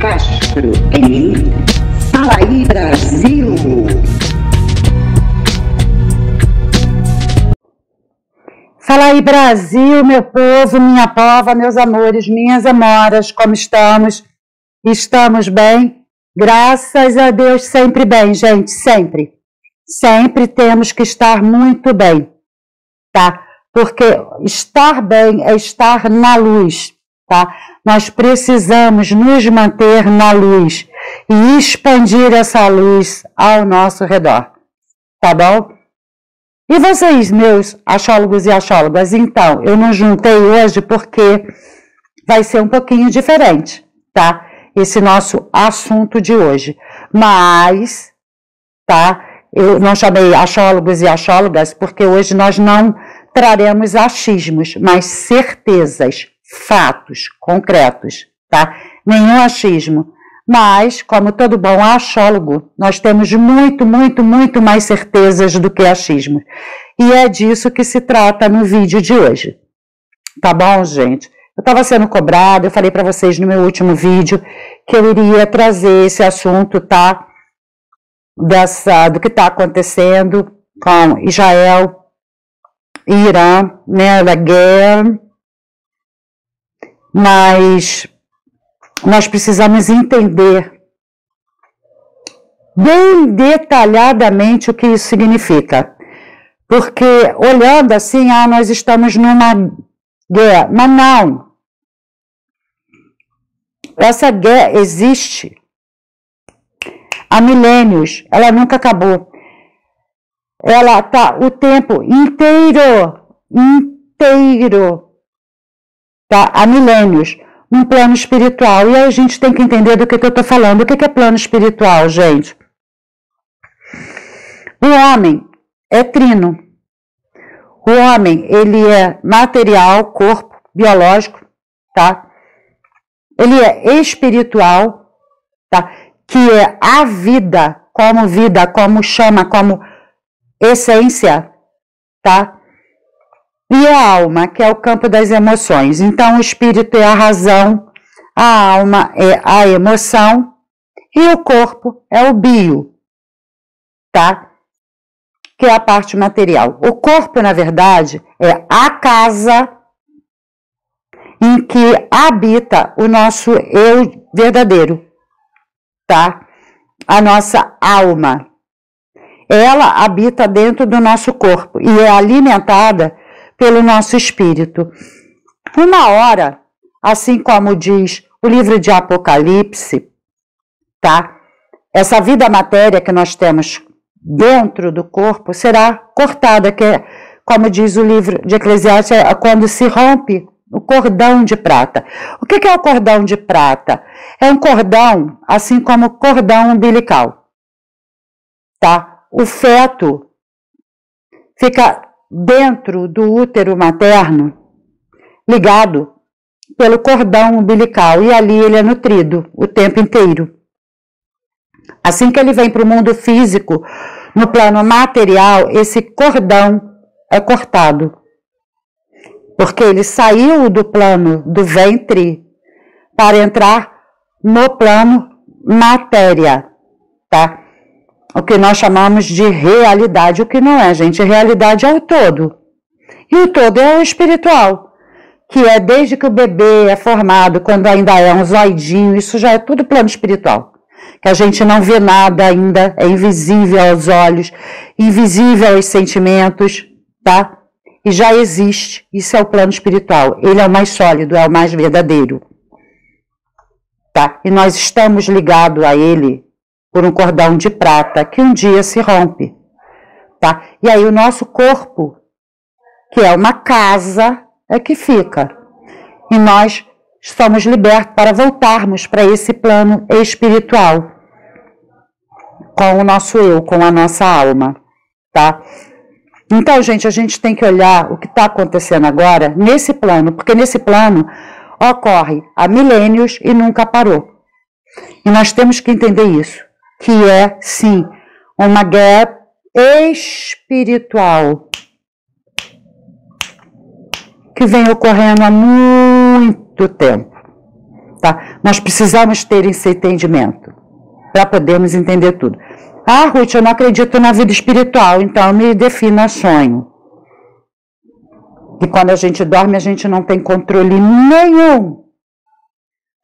Castro em Fala aí Brasil. Fala aí Brasil, meu povo, minha pova, meus amores, minhas amoras, como estamos? Estamos bem? Graças a Deus, sempre bem, gente, sempre. Sempre temos que estar muito bem, tá? Porque estar bem é estar na luz, tá? Nós precisamos nos manter na luz e expandir essa luz ao nosso redor, tá bom? E vocês, meus astrólogos e astrólogas, então, eu não juntei hoje porque vai ser um pouquinho diferente, tá? Esse nosso assunto de hoje. Mas, tá? Eu não chamei astrólogos e astrólogas porque hoje nós não traremos achismos, mas certezas, fatos concretos, tá? Nenhum achismo. Mas, como todo bom astrólogo, nós temos muito mais certezas do que achismos. E é disso que se trata no vídeo de hoje. Tá bom, gente? Eu estava sendo cobrada, eu falei para vocês no meu último vídeo que eu iria trazer esse assunto, tá? Do que está acontecendo com Israel e Irã, né? Da guerra. Mas nós precisamos entender bem detalhadamente o que isso significa. Porque olhando assim, nós estamos numa guerra. Mas não. Essa guerra existe há milênios. Ela nunca acabou. Ela está o tempo inteiro, tá? Há milênios. Um plano espiritual. E aí a gente tem que entender do que eu estou falando. O que é plano espiritual, gente? O homem é trino. O homem, ele é material, corpo, biológico, tá? Ele é espiritual, tá? Que é a vida, como chama, como essência, tá? E a alma, que é o campo das emoções. Então, o espírito é a razão, a alma é a emoção e o corpo é o bio, tá? Que é a parte material. O corpo, na verdade, é a casa em que habita o nosso eu verdadeiro, tá? A nossa alma. Ela habita dentro do nosso corpo e é alimentada pelo nosso espírito. Uma hora, assim como diz o livro de Apocalipse, tá? Essa vida matéria que nós temos dentro do corpo será cortada, que é, como diz o livro de Eclesiastes, é quando se rompe o cordão de prata. O que é o cordão de prata? É um cordão, assim como o cordão umbilical, tá? O feto fica dentro do útero materno, ligado pelo cordão umbilical, e ali ele é nutrido o tempo inteiro. Assim que ele vem para o mundo físico, no plano material, esse cordão é cortado. Porque ele saiu do plano do ventre para entrar no plano matéria, tá? O que nós chamamos de realidade, o que não é, gente. A realidade é o todo. E o todo é o espiritual, que é desde que o bebê é formado, quando ainda é um zoidinho, isso já é tudo plano espiritual. Que a gente não vê nada ainda, é invisível aos olhos, invisível aos sentimentos, tá? E já existe, isso é o plano espiritual. Ele é o mais sólido, é o mais verdadeiro, tá? E nós estamos ligados a ele por um cordão de prata que um dia se rompe, tá? E aí o nosso corpo, que é uma casa, é que fica. E nós somos libertos para voltarmos para esse plano espiritual, com o nosso eu, com a nossa alma, tá? Então, gente, a gente tem que olhar o que está acontecendo agora nesse plano, porque nesse plano ocorre há milênios e nunca parou. E nós temos que entender isso, que é, sim, uma guerra espiritual que vem ocorrendo há muito tempo, tá? Nós precisamos ter esse entendimento para podermos entender tudo. Ah, Ruth, eu não acredito na vida espiritual, então me defina sonho. E quando a gente dorme, a gente não tem controle nenhum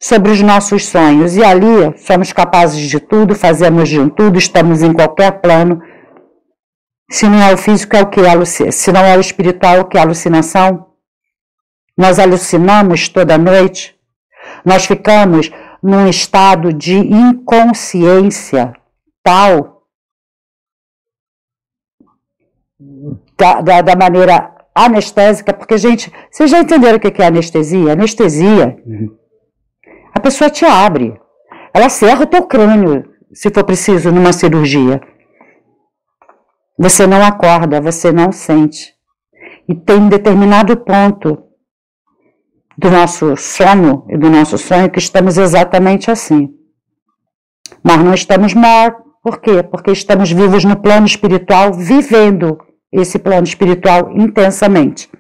sobre os nossos sonhos. E ali somos capazes de tudo, fazemos de tudo, estamos em qualquer plano. Se não é o físico, é o que? Se não é o espiritual, o que é alucinação? Nós alucinamos toda noite. Nós ficamos num estado de inconsciência tal, da maneira anestésica, porque, gente, vocês já entenderam o que é anestesia? Anestesia, a pessoa te abre, ela serra o teu crânio, se for preciso, numa cirurgia. Você não acorda, você não sente. E tem um determinado ponto do nosso sono e do nosso sonho que estamos exatamente assim. Mas não estamos mortos. Por quê? Porque estamos vivos no plano espiritual, vivendo esse plano espiritual intensamente.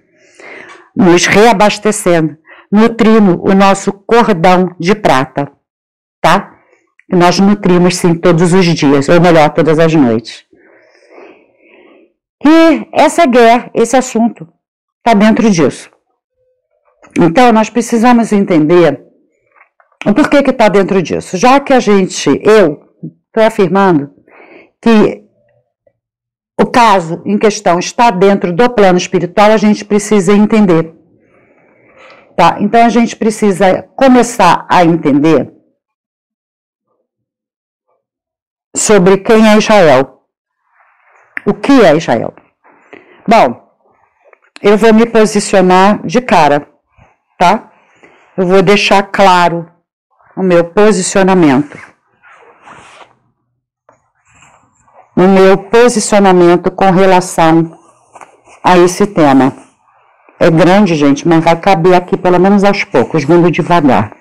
Nos reabastecendo, nutrindo o nosso cordão de prata, tá? E nós nutrimos, sim, todos os dias, ou melhor, todas as noites. E essa guerra, esse assunto, está dentro disso. Então, nós precisamos entender o porquê que está dentro disso. Já que eu estou afirmando que o caso em questão está dentro do plano espiritual, a gente precisa entender. Tá? Então, a gente precisa começar a entender sobre quem é Israel. O que é Israel? Bom, eu vou me posicionar de cara, tá? Eu vou deixar claro o meu posicionamento. O meu posicionamento com relação a esse tema. É grande, gente, mas vai caber aqui pelo menos aos poucos, vindo devagar.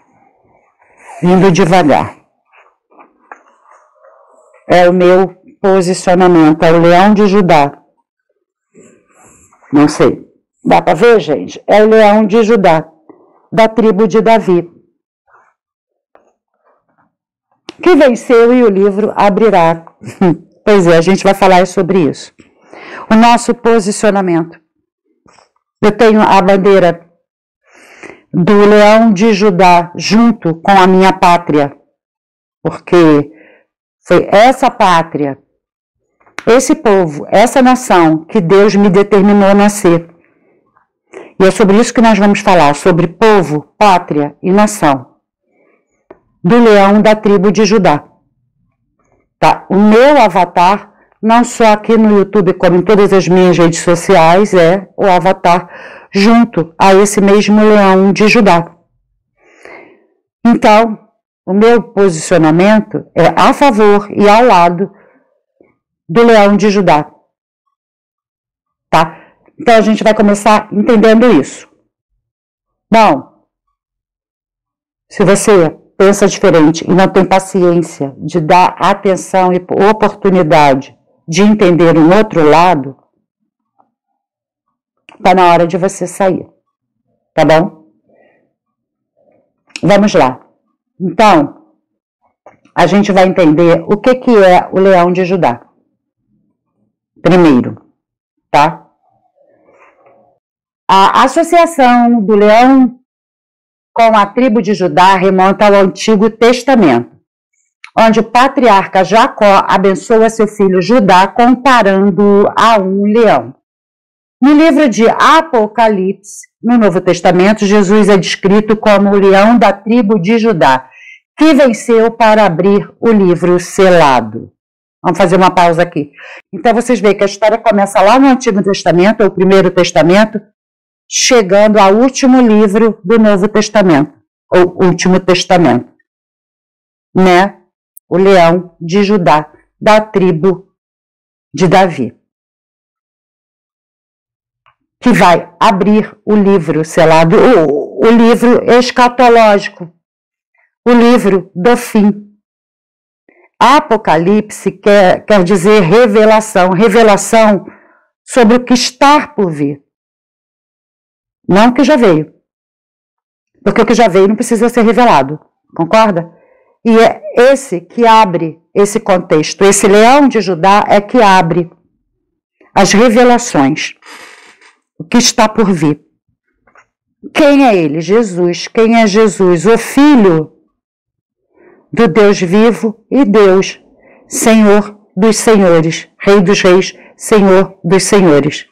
Vindo devagar. É o meu posicionamento, é o leão de Judá. Não sei. Dá para ver, gente? É o leão de Judá, da tribo de Davi, que venceu e o livro abrirá. Pois é, a gente vai falar sobre isso. O nosso posicionamento. Eu tenho a bandeira do leão de Judá junto com a minha pátria, porque foi essa pátria, esse povo, essa nação que Deus me determinou a nascer. E é sobre isso que nós vamos falar, sobre povo, pátria e nação, do leão da tribo de Judá. Tá? O meu avatar, não só aqui no YouTube, como em todas as minhas redes sociais, é o avatar junto a esse mesmo leão de Judá. Então, o meu posicionamento é a favor e ao lado do leão de Judá. Tá? Então, a gente vai começar entendendo isso. Bom, se você pensa diferente e não tem paciência de dar atenção e oportunidade de entender um outro lado, está na hora de você sair. Tá bom? Vamos lá. Então, a gente vai entender o que é o leão de Judá. Primeiro, tá? A associação do leão com a tribo de Judá remonta ao Antigo Testamento, onde o patriarca Jacó abençoa seu filho Judá comparando-o a um leão. No livro de Apocalipse, no Novo Testamento, Jesus é descrito como o leão da tribo de Judá, que venceu para abrir o livro selado. Vamos fazer uma pausa aqui. Então vocês veem que a história começa lá no Antigo Testamento, ou Primeiro Testamento, chegando ao último livro do Novo Testamento, ou Último Testamento, né? O leão de Judá, da tribo de Davi, que vai abrir o livro selado, o livro escatológico, o livro do fim. Apocalipse quer dizer revelação, revelação sobre o que está por vir. Não que já veio. Porque o que já veio não precisa ser revelado, concorda? E é esse que abre esse contexto, esse leão de Judá é que abre as revelações, o que está por vir. Quem é ele? Jesus. Quem é Jesus? O Filho do Deus vivo e Deus, Senhor dos senhores, Rei dos reis, Senhor dos senhores.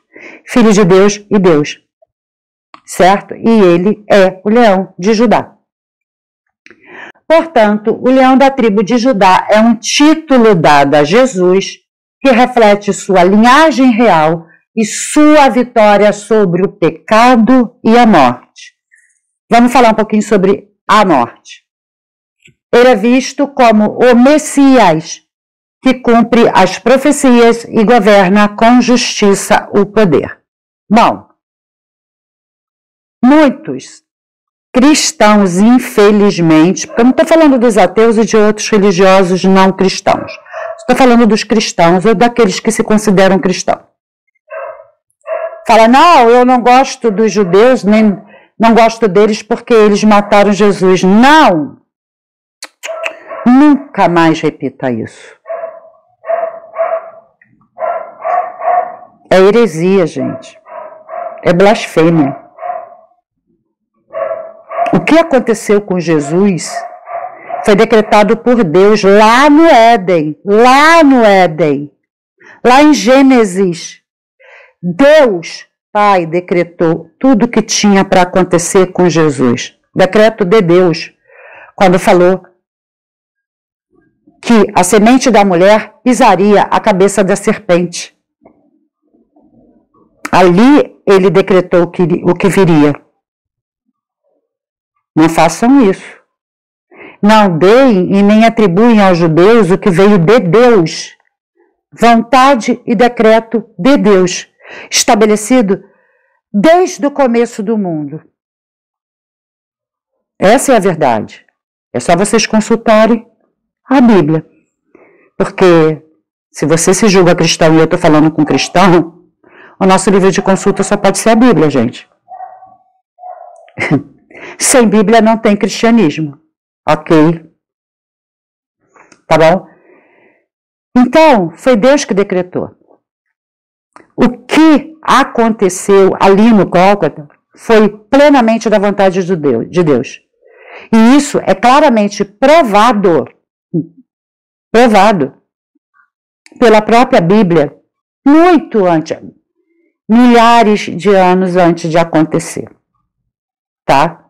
Filho de Deus e Deus. Certo? E ele é o leão de Judá. Portanto, o leão da tribo de Judá é um título dado a Jesus que reflete sua linhagem real e sua vitória sobre o pecado e a morte. Vamos falar um pouquinho sobre a morte. Ele é visto como o Messias, que cumpre as profecias e governa com justiça o poder. Bom, muitos cristãos, infelizmente, porque eu não estou falando dos ateus e de outros religiosos não cristãos, estou falando dos cristãos ou daqueles que se consideram cristãos. Fala, não, eu não gosto dos judeus, nem não gosto deles porque eles mataram Jesus. Não! Nunca mais repita isso. É heresia, gente. É blasfêmia. O que aconteceu com Jesus foi decretado por Deus lá no Éden. Lá no Éden. Lá em Gênesis. Deus, Pai, decretou tudo o que tinha para acontecer com Jesus. Decreto de Deus. Quando falou que a semente da mulher pisaria a cabeça da serpente. Ali ele decretou o que viria. Não façam isso. Não deem e nem atribuem aos judeus o que veio de Deus. Vontade e decreto de Deus, estabelecido desde o começo do mundo. Essa é a verdade. É só vocês consultarem a Bíblia. Porque se você se julga cristão e eu estou falando com cristão, o nosso livro de consulta só pode ser a Bíblia, gente. Sem Bíblia não tem cristianismo. Ok? Tá bom? Então, foi Deus que decretou. O que aconteceu ali no Gólgota foi plenamente da vontade de Deus. E isso é claramente provado pela própria Bíblia, muito antes, milhares de anos antes de acontecer. Tá?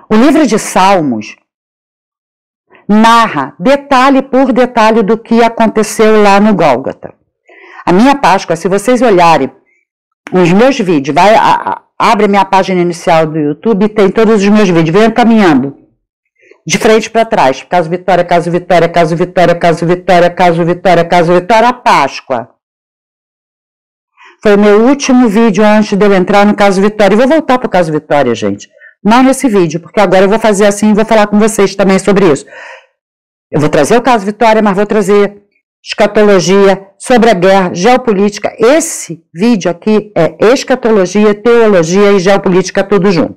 O livro de Salmos narra detalhe por detalhe do que aconteceu lá no Gólgota. A minha Páscoa, se vocês olharem os meus vídeos, abre minha página inicial do YouTube e tem todos os meus vídeos, vem caminhando de frente para trás, caso Vitória, caso Vitória, caso Vitória, caso Vitória, caso Vitória, caso Vitória, a Páscoa. Foi o meu último vídeo antes de eu entrar no caso Vitória. E vou voltar para o caso Vitória, gente. Não nesse vídeo, porque agora eu vou fazer assim e vou falar com vocês também sobre isso. Eu vou trazer o caso Vitória, mas vou trazer escatologia, sobre a guerra, geopolítica. Esse vídeo aqui é escatologia, teologia e geopolítica tudo junto.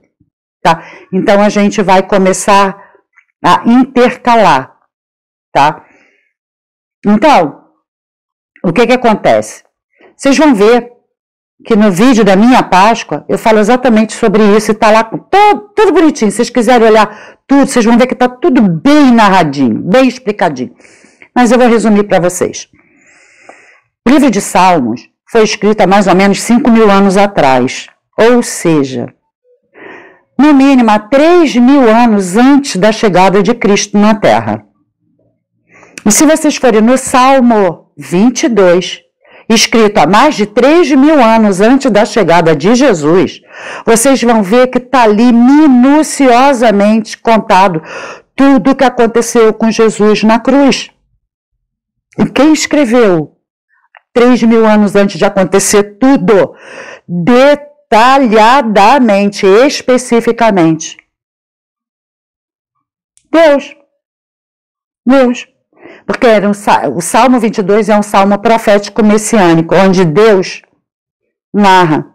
Tá? Então a gente vai começar a intercalar. Tá? Então, o que acontece? Vocês vão ver que no vídeo da minha Páscoa, eu falo exatamente sobre isso e está lá tudo bonitinho. Se vocês quiserem olhar tudo, vocês vão ver que está tudo bem narradinho, bem explicadinho. Mas eu vou resumir para vocês. O livro de Salmos foi escrito há mais ou menos 5.000 anos atrás. Ou seja, no mínimo há 3.000 anos antes da chegada de Cristo na Terra. E se vocês forem no Salmo 22, escrito há mais de 3.000 anos antes da chegada de Jesus, vocês vão ver que está ali minuciosamente contado tudo o que aconteceu com Jesus na cruz. E quem escreveu 3.000 anos antes de acontecer tudo, detalhadamente, especificamente? Deus. Porque o Salmo 22 é um salmo profético messiânico, onde Deus narra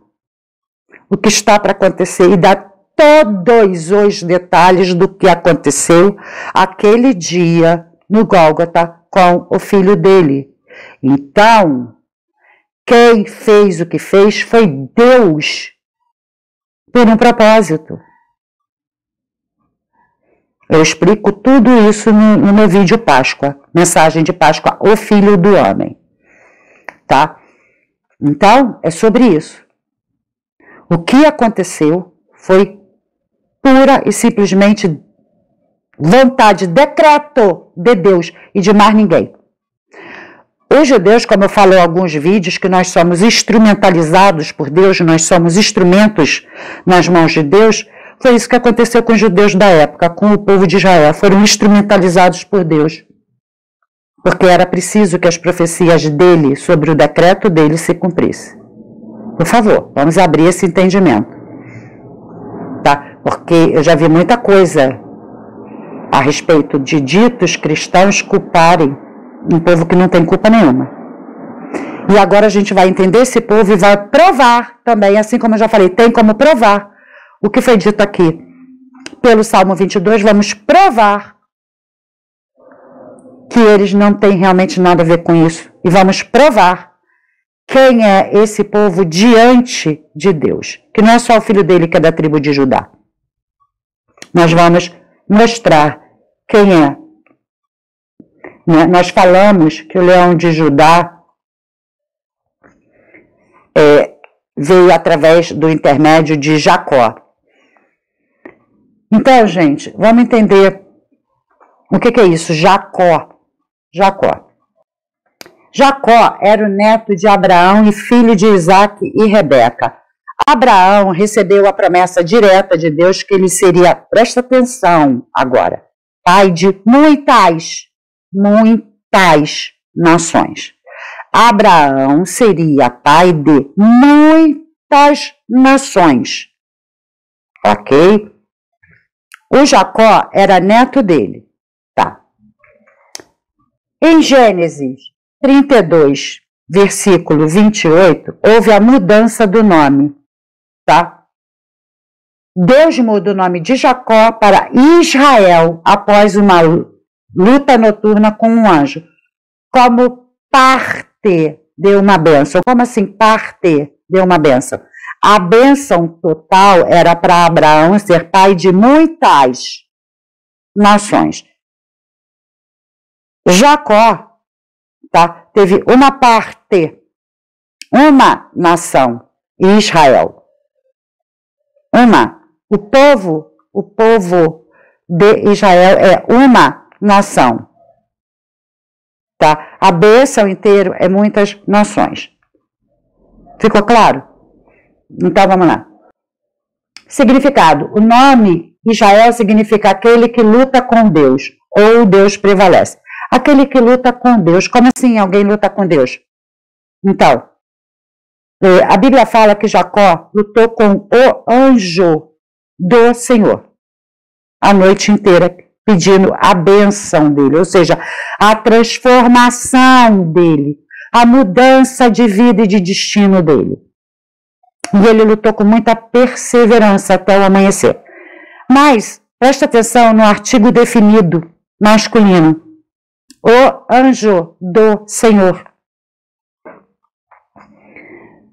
o que está para acontecer e dá todos os detalhes do que aconteceu aquele dia no Gólgota com o filho dele. Então, quem fez o que fez foi Deus, por um propósito. Eu explico tudo isso no meu vídeo Páscoa, mensagem de Páscoa, o Filho do Homem. Tá? Então, é sobre isso. O que aconteceu foi pura e simplesmente vontade, decreto de Deus e de mais ninguém. Os judeus, como eu falo em alguns vídeos, que nós somos instrumentalizados por Deus, nós somos instrumentos nas mãos de Deus, foi isso que aconteceu com os judeus da época, com o povo de Israel. Foram instrumentalizados por Deus, porque era preciso que as profecias dele, sobre o decreto dele, se cumprissem. Por favor, vamos abrir esse entendimento. Tá? Porque eu já vi muita coisa a respeito de ditos cristãos culparem um povo que não tem culpa nenhuma. E agora a gente vai entender esse povo e vai provar também, assim como eu já falei, tem como provar o que foi dito aqui pelo Salmo 22, vamos provar que eles não têm realmente nada a ver com isso. E vamos provar quem é esse povo diante de Deus, que não é só o filho dele que é da tribo de Judá. Nós vamos mostrar quem é. Nós falamos que o leão de Judá veio através do intermédio de Jacó. Então, gente, vamos entender o que é isso, Jacó. Jacó era o neto de Abraão e filho de Isaac e Rebeca. Abraão recebeu a promessa direta de Deus que ele seria, presta atenção agora, pai de muitas nações. Abraão seria pai de muitas nações. Ok? O Jacó era neto dele. Tá. Em Gênesis 32, versículo 28, houve a mudança do nome. Tá? Deus muda o nome de Jacó para Israel após uma luta noturna com um anjo. Como parte deu uma bênção. Como assim parte deu uma bênção? A bênção total era para Abraão ser pai de muitas nações. Jacó, tá, teve uma parte, uma nação, Israel. O povo de Israel é uma nação. Tá? A bênção inteira é muitas nações. Ficou claro? Então vamos lá. Significado. O nome Israel significa aquele que luta com Deus, ou Deus prevalece. Aquele que luta com Deus. Como assim alguém luta com Deus? Então, a Bíblia fala que Jacó lutou com o anjo do Senhor a noite inteira, pedindo a bênção dele, ou seja, a transformação dele, a mudança de vida e de destino dele. E ele lutou com muita perseverança até o amanhecer. Mas, presta atenção no artigo definido, masculino. O anjo do Senhor.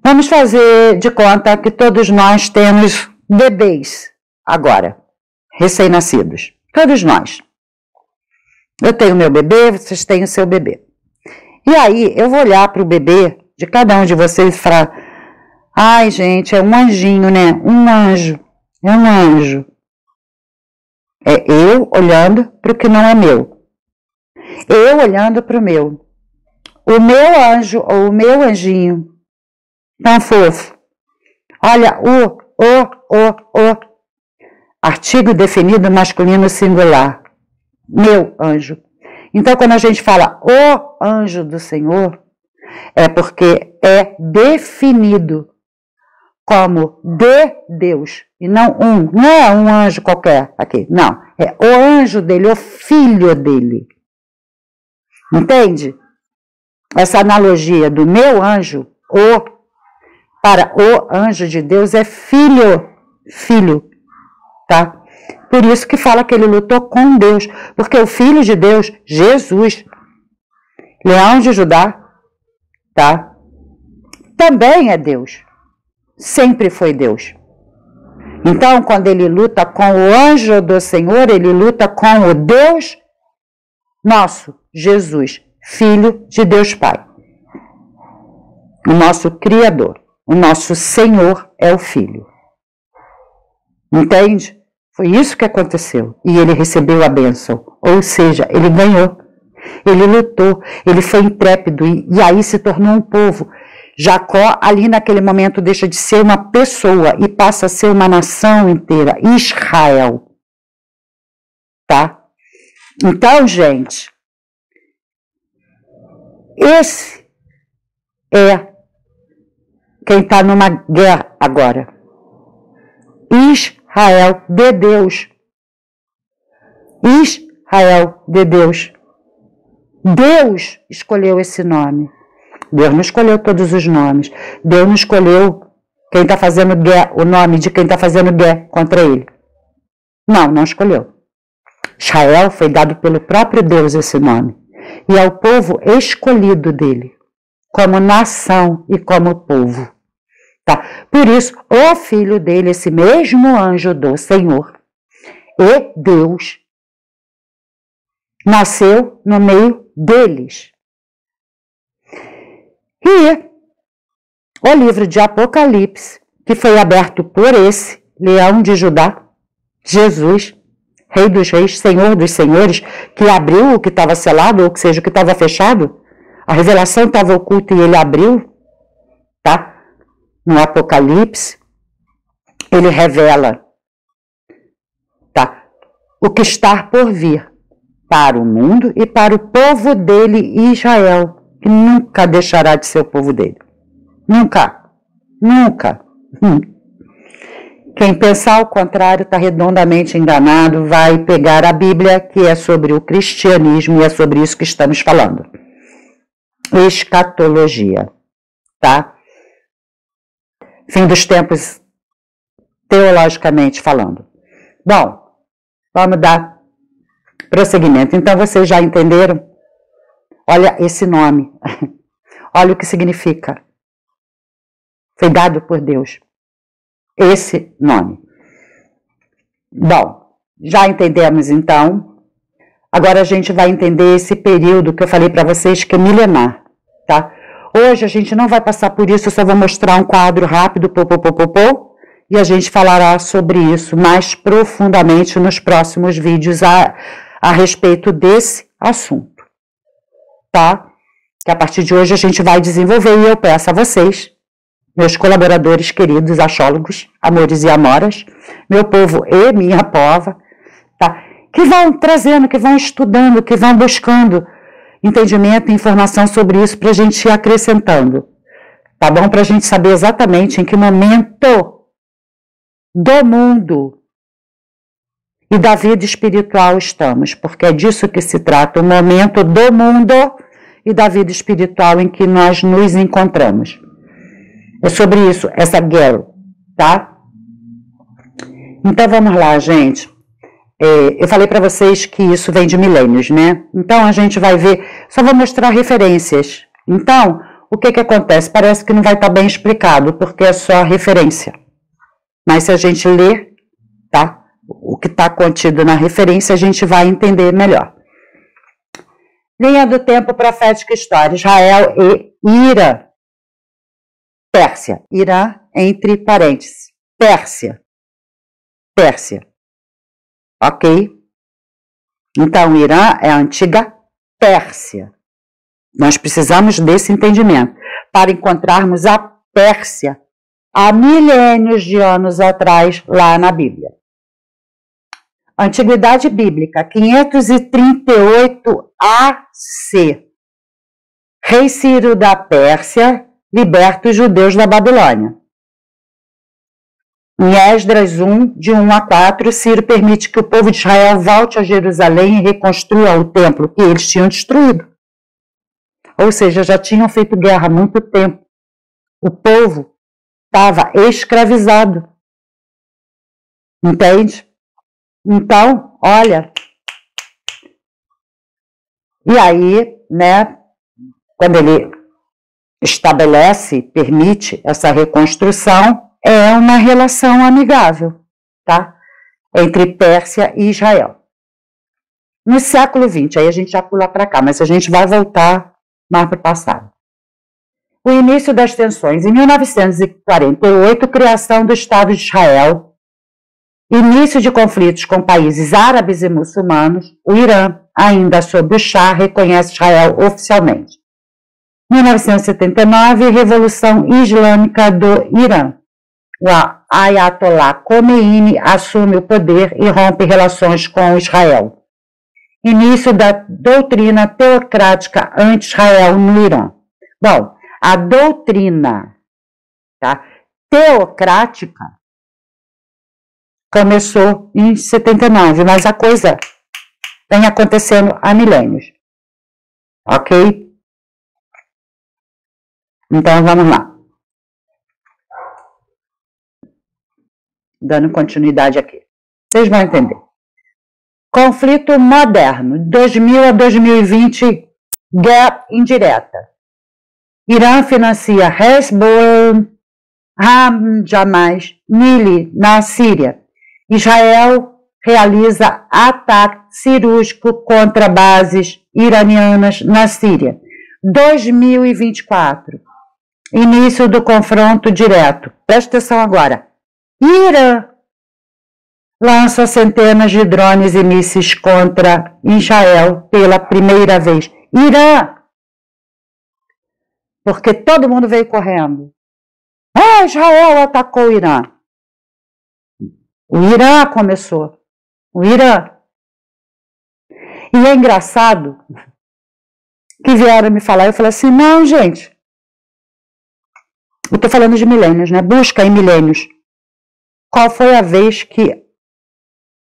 Vamos fazer de conta que todos nós temos bebês agora, recém-nascidos. Todos nós. Eu tenho meu bebê, vocês têm o seu bebê. E aí, eu vou olhar para o bebê de cada um de vocês e falar: ai, gente, é um anjinho, né? Um anjo. É um anjo. É eu olhando para o que não é meu. Eu olhando para o meu. O meu anjo ou o meu anjinho. Tão fofo. Olha, o. Artigo definido masculino singular. Meu anjo. Então, quando a gente fala o anjo do Senhor, é porque é definido como de Deus. E não é um anjo qualquer aqui. Não, é o anjo dele, o filho dele. Entende? Essa analogia do meu anjo, para o anjo de Deus é filho. tá? Por isso que fala que ele lutou com Deus, porque o Filho de Deus, Jesus, Leão de Judá, tá? Também é Deus, sempre foi Deus. Então, quando ele luta com o anjo do Senhor, ele luta com o Deus nosso, Jesus, Filho de Deus Pai. O nosso Criador, o nosso Senhor é o Filho. Entende? Foi isso que aconteceu. E ele recebeu a bênção. Ou seja, ele ganhou. Ele lutou, ele foi intrépido e aí se tornou um povo. Jacó, ali naquele momento, deixa de ser uma pessoa e passa a ser uma nação inteira. Israel. Tá? Então, gente, esse é quem está numa guerra agora. Israel de Deus. Israel de Deus. Deus escolheu esse nome. Deus não escolheu todos os nomes. Deus não escolheu quem está fazendo guerra, o nome de quem está fazendo guerra contra ele. Não escolheu. Israel foi dado pelo próprio Deus esse nome. E é o povo escolhido dele, como nação e como povo. Tá? Por isso, o filho dele, esse mesmo anjo do Senhor, e Deus, nasceu no meio deles. E o livro de Apocalipse, que foi aberto por esse Leão de Judá, Jesus, Rei dos Reis, Senhor dos Senhores, que abriu o que estava selado, ou que seja, o que estava fechado, a revelação estava oculta e ele abriu, tá? No Apocalipse, ele revela, tá? O que está por vir para o mundo e para o povo dele, Israel, que nunca deixará de ser o povo dele. Nunca. Quem pensar o contrário está redondamente enganado, vai pegar a Bíblia, que é sobre o cristianismo, e é sobre isso que estamos falando. Escatologia, tá? Fim dos tempos, teologicamente falando. Bom, vamos dar prosseguimento. Então, vocês já entenderam? Olha esse nome. Olha o que significa. Foi dado por Deus. Esse nome. Bom, já entendemos então. Agora a gente vai entender esse período que eu falei para vocês que é milenar, tá? Hoje a gente não vai passar por isso, eu só vou mostrar um quadro rápido, e a gente falará sobre isso mais profundamente nos próximos vídeos a respeito desse assunto, tá? Que a partir de hoje a gente vai desenvolver e eu peço a vocês, meus colaboradores queridos, achólogos, amores e amoras, meu povo e minha pova, tá? Que vão trazendo, que vão estudando, que vão buscando entendimento e informação sobre isso para a gente ir acrescentando, tá bom? Para a gente saber exatamente em que momento do mundo e da vida espiritual estamos, porque é disso que se trata, o momento do mundo e da vida espiritual em que nós nos encontramos. É sobre isso, essa guerra, tá? Então vamos lá, gente. Eu falei para vocês que isso vem de milênios, né? Então a gente vai ver, só vou mostrar referências. Então, o que acontece? Parece que não vai estar bem explicado, porque é só referência. Mas se a gente ler, tá? O que está contido na referência, a gente vai entender melhor. Linha do tempo profética história, Israel e Irã. Pérsia, Irã entre parênteses, Pérsia. Ok? Então, Irã é a antiga Pérsia. Nós precisamos desse entendimento para encontrarmos a Pérsia há milênios de anos atrás lá na Bíblia. Antiguidade Bíblica, 538 AC. Rei Ciro da Pérsia liberta os judeus da Babilônia. Em Esdras 1, de 1 a 4, Ciro permite que o povo de Israel volte a Jerusalém e reconstrua o templo que eles tinham destruído. Ou seja, já tinham feito guerra há muito tempo. O povo estava escravizado. Entende? Então, olha, e aí, né, quando ele estabelece, permite essa reconstrução, é uma relação amigável, tá? Entre Pérsia e Israel. No século XX, aí a gente já pula para cá, mas a gente vai voltar mais para o passado. O início das tensões. Em 1948, criação do Estado de Israel, início de conflitos com países árabes e muçulmanos, o Irã, ainda sob o Shah, reconhece Israel oficialmente. 1979, Revolução Islâmica do Irã. O Ayatollah Khomeini assume o poder e rompe relações com Israel. Início da doutrina teocrática anti-Israel no Irã. Bom, a doutrina, tá, teocrática começou em 79, mas a coisa vem acontecendo há milênios. Ok? Então, vamos lá. Dando continuidade aqui. Vocês vão entender. Conflito moderno, 2000 a 2020, guerra indireta. Irã financia Hezbollah, Hamas, Mili, na Síria. Israel realiza ataque cirúrgico contra bases iranianas na Síria. 2024, início do confronto direto. Presta atenção agora. Irã lança centenas de drones e mísseis contra Israel pela primeira vez. Irã! Porque todo mundo veio correndo. Ah, Israel atacou o Irã. O Irã começou. O Irã. E é engraçado que vieram me falar, eu falei assim, não, gente. Eu estou falando de milênios, né? Busca em milênios. Qual foi a vez que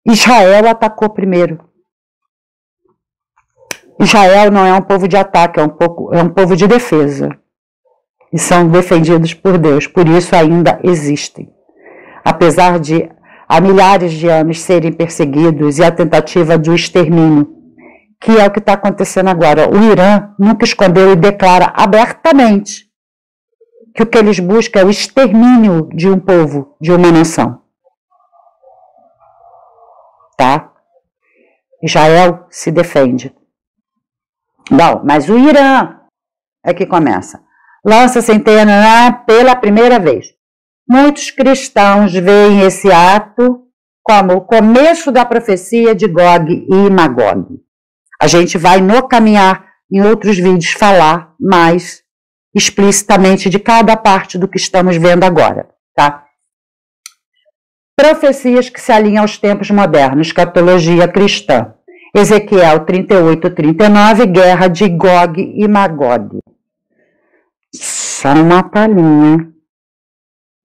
Israel atacou primeiro? Israel não é um povo de ataque, é um povo de defesa. E são defendidos por Deus, por isso ainda existem. Apesar de há milhares de anos serem perseguidos e a tentativa do extermínio, que é o que está acontecendo agora. O Irã nunca escondeu e declara abertamente que o que eles buscam é o extermínio de um povo, de uma nação. Tá? Israel se defende. Bom, mas o Irã é que começa. Lança centenas pela primeira vez. Muitos cristãos veem esse ato como o começo da profecia de Gog e Magog. A gente vai no caminhar em outros vídeos falar mais explicitamente de cada parte do que estamos vendo agora, tá? Profecias que se alinham aos tempos modernos, escatologia cristã. Ezequiel 38, 39, guerra de Gog e Magog. Só uma palhinha.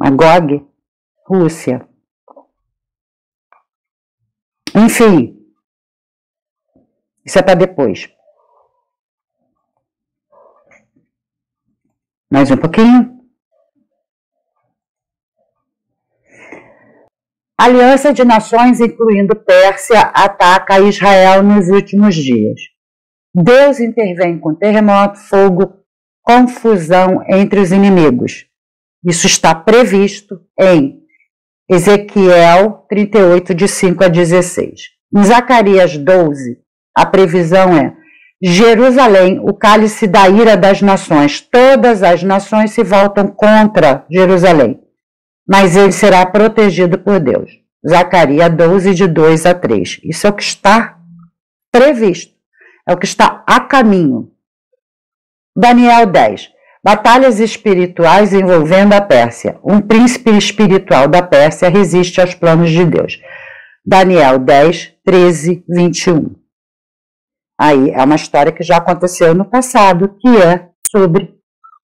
Magog, Rússia. Enfim, isso é para depois. Mais um pouquinho. Aliança de nações, incluindo Pérsia, ataca Israel nos últimos dias. Deus intervém com terremoto, fogo, confusão entre os inimigos. Isso está previsto em Ezequiel 38, de 5 a 16. Em Zacarias 12, a previsão é: Jerusalém, o cálice da ira das nações. Todas as nações se voltam contra Jerusalém, mas ele será protegido por Deus. Zacarias 12, de 2 a 3. Isso é o que está previsto, é o que está a caminho. Daniel 10. Batalhas espirituais envolvendo a Pérsia. Um príncipe espiritual da Pérsia resiste aos planos de Deus. Daniel 10, 13, 21. Aí é uma história que já aconteceu no passado, que é sobre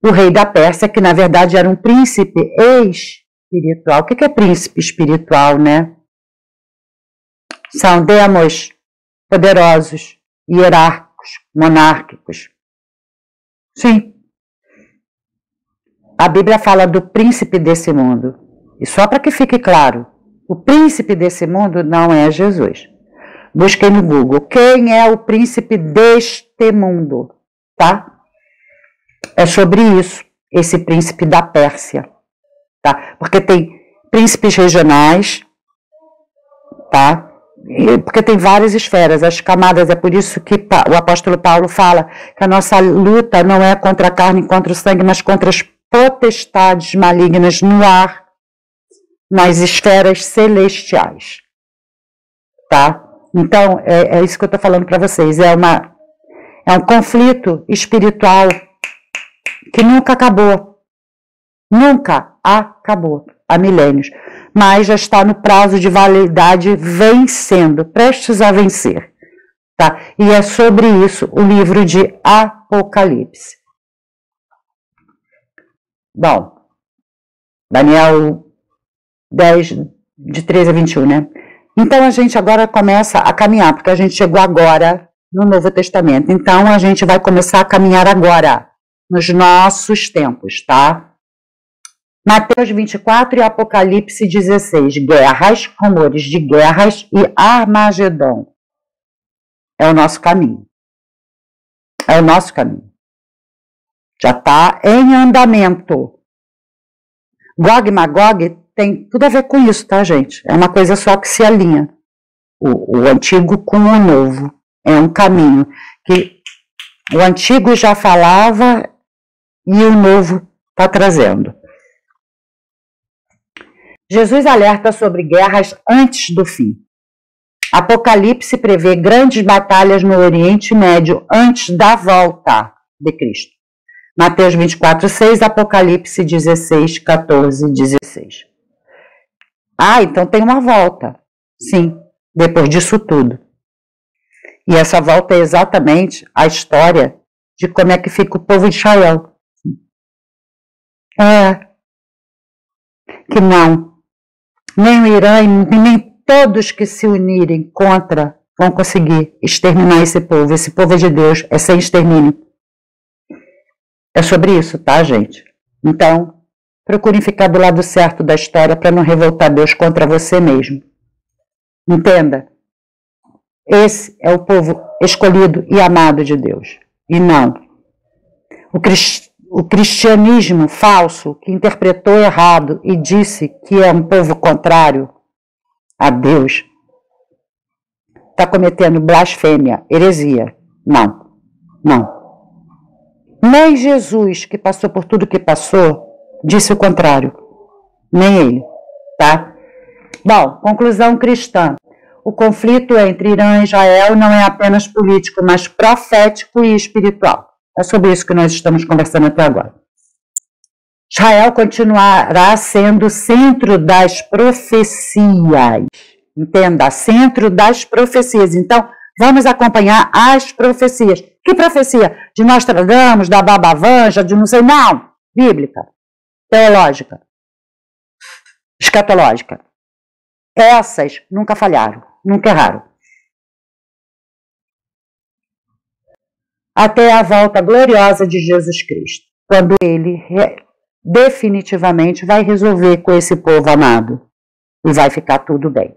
o rei da Pérsia, que na verdade era um príncipe espiritual. O que é príncipe espiritual, né? São demos poderosos, hierárquicos, monárquicos. Sim. A Bíblia fala do príncipe desse mundo. E só para que fique claro, O príncipe desse mundo não é Jesus. Busquem no Google. Quem é o príncipe deste mundo? Tá? É sobre isso. Esse príncipe da Pérsia. Tá? Porque tem príncipes regionais. Tá? Porque tem várias esferas, as camadas. É por isso que o apóstolo Paulo fala que a nossa luta não é contra a carne e contra o sangue, mas contra as potestades malignas no ar, nas esferas celestiais. Tá? Então, é isso que eu estou falando para vocês. É um conflito espiritual que nunca acabou. Nunca acabou. Há milênios. Mas já está no prazo de validade vencendo, prestes a vencer. Tá? E é sobre isso o livro de Apocalipse. Bom, Daniel 10, de 13 a 21, né? Então a gente agora começa a caminhar, porque a gente chegou agora no Novo Testamento. Então a gente vai começar a caminhar agora, nos nossos tempos, tá? Mateus 24 e Apocalipse 16. Guerras, rumores de guerras e Armagedon. É o nosso caminho. É o nosso caminho. Já está em andamento. Gog e Magog tem tudo a ver com isso, tá, gente? É uma coisa só que se alinha. O antigo com o novo. É um caminho que o antigo já falava e o novo está trazendo. Jesus alerta sobre guerras antes do fim. Apocalipse prevê grandes batalhas no Oriente Médio antes da volta de Cristo. Mateus 24, 6, Apocalipse 16, 14, 16. Ah, então tem uma volta. Sim, depois disso tudo. E essa volta é exatamente a história de como é que fica o povo de Israel. Que não. Nem o Irã e nem todos que se unirem contra vão conseguir exterminar esse povo. Esse povo é de Deus, é sem extermínio. É sobre isso, tá, gente? Então, procurem ficar do lado certo da história para não revoltar Deus contra você mesmo. Entenda? Esse é o povo escolhido e amado de Deus. E não. O cristianismo falso, que interpretou errado e disse que é um povo contrário a Deus, está cometendo blasfêmia, heresia. Não, não. Nem Jesus, que passou por tudo que passou, disse o contrário. Nem ele, tá? Bom, conclusão cristã. O conflito entre Irã e Israel não é apenas político, mas profético e espiritual. É sobre isso que nós estamos conversando até agora. Israel continuará sendo o centro das profecias. Entenda, centro das profecias. Então, vamos acompanhar as profecias. Que profecia? De Nostradamus, da Baba Vanja, de não sei, não. Bíblica, teológica, escatológica. Essas nunca falharam, nunca erraram. Até a volta gloriosa de Jesus Cristo, quando ele definitivamente vai resolver com esse povo amado e vai ficar tudo bem.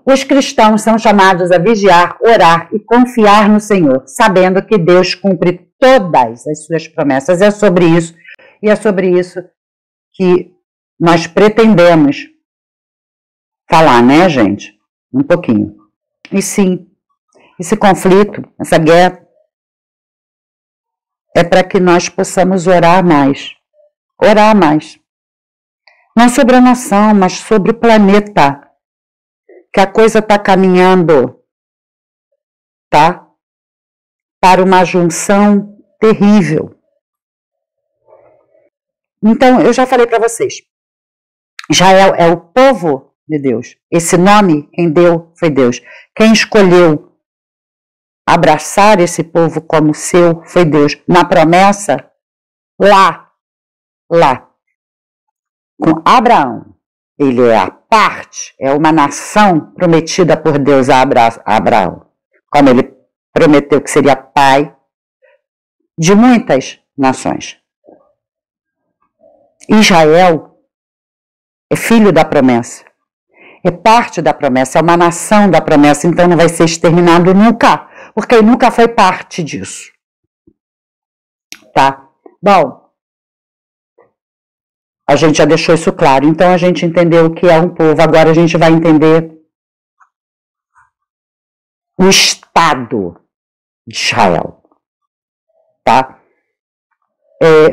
Os cristãos são chamados a vigiar, orar e confiar no Senhor, sabendo que Deus cumpre todas as suas promessas. É sobre isso, e é sobre isso que nós pretendemos falar, né, gente? Um pouquinho. E sim, esse conflito, essa guerra, é para que nós possamos orar mais. Orar mais. Não sobre a nação, mas sobre o planeta. Que a coisa está caminhando, tá? Para uma junção terrível. Então, eu já falei para vocês. Israel é o povo de Deus. Esse nome, quem deu foi Deus. Quem escolheu abraçar esse povo como seu foi Deus. Na promessa, lá, com Abraão. Ele é a parte, é uma nação prometida por Deus a Abraão. Como ele prometeu que seria pai de muitas nações. Israel é filho da promessa, é parte da promessa, é uma nação da promessa, então não vai ser exterminado nunca, porque ele nunca foi parte disso. Tá? Bom, a gente já deixou isso claro, então a gente entendeu o que é um povo, agora a gente vai entender o Estado de Israel. Tá?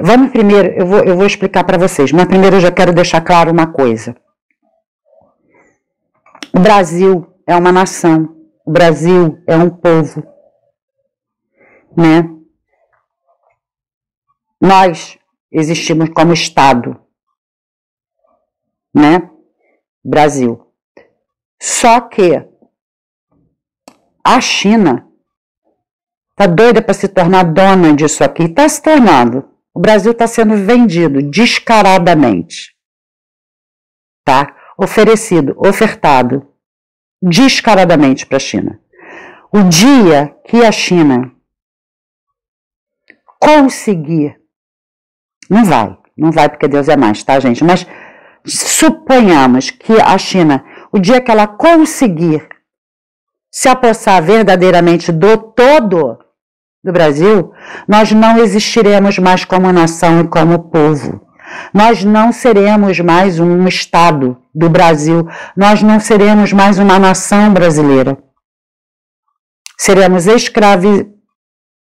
Vamos primeiro, eu vou explicar para vocês, mas primeiro eu já quero deixar claro uma coisa. O Brasil é uma nação, o Brasil é um povo, né? Nós existimos como Estado, né? Brasil. Só que a China está doida para se tornar dona disso aqui, está se tornando. O Brasil está sendo vendido descaradamente, tá? Oferecido, ofertado descaradamente para a China. O dia que a China conseguir, não vai porque Deus é mais, tá, gente? Mas suponhamos que a China, o dia que ela conseguir se apossar verdadeiramente do todo do Brasil, nós não existiremos mais como nação e como povo. Nós não seremos mais um Estado do Brasil. Nós não seremos mais uma nação brasileira. Seremos escravos,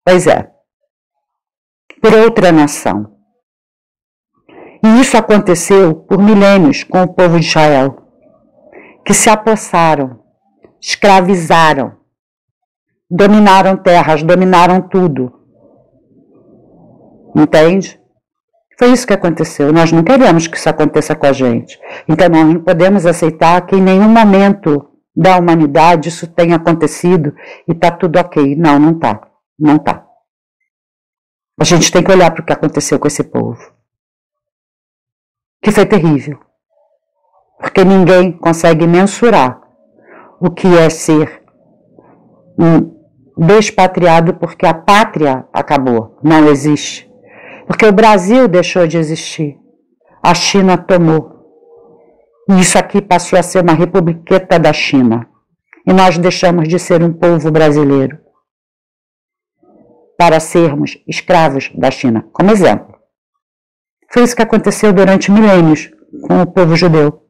pois é, por outra nação. E isso aconteceu por milênios com o povo de Israel, que se apossaram, escravizaram, dominaram terras, dominaram tudo. Entende? Foi isso que aconteceu. Nós não queremos que isso aconteça com a gente. Então, nós não podemos aceitar que em nenhum momento da humanidade isso tenha acontecido e está tudo ok. Não, não está. Não está. A gente tem que olhar para o que aconteceu com esse povo. Que foi terrível. Porque ninguém consegue mensurar o que é ser um despatriado porque a pátria acabou, não existe. Porque o Brasil deixou de existir. A China tomou. E isso aqui passou a ser uma republiqueta da China. E nós deixamos de ser um povo brasileiro para sermos escravos da China, como exemplo. Foi isso que aconteceu durante milênios com o povo judeu.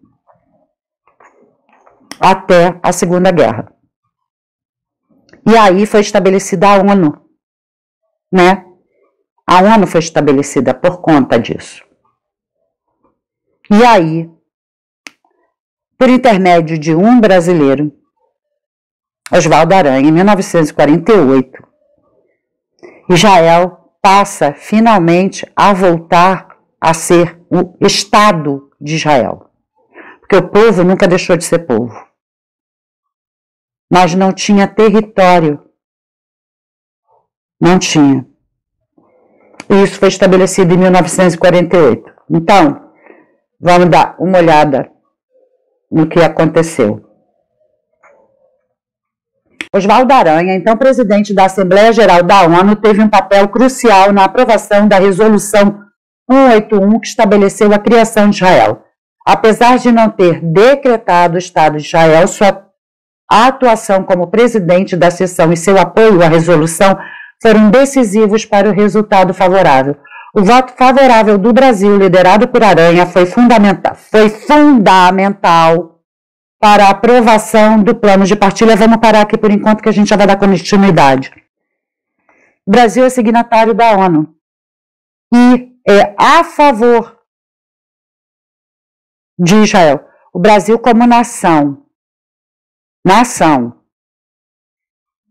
Até a Segunda Guerra. E aí foi estabelecida a ONU, né? A ONU foi estabelecida por conta disso. E aí, por intermédio de um brasileiro, Oswaldo Aranha, em 1948, Israel passa finalmente a voltar a ser o Estado de Israel. Porque o povo nunca deixou de ser povo. Mas não tinha território. Não tinha. E isso foi estabelecido em 1948. Então, vamos dar uma olhada no que aconteceu. Oswaldo Aranha, então presidente da Assembleia Geral da ONU, teve um papel crucial na aprovação da Resolução 181, que estabeleceu a criação de Israel. Apesar de não ter decretado o Estado de Israel, sua atuação como presidente da sessão e seu apoio à resolução foram decisivos para o resultado favorável. O voto favorável do Brasil, liderado por Aranha, foi fundamental para a aprovação do plano de partilha. Vamos parar aqui por enquanto que a gente já vai dar continuidade. O Brasil é signatário da ONU e é a favor de Israel. O Brasil como nação,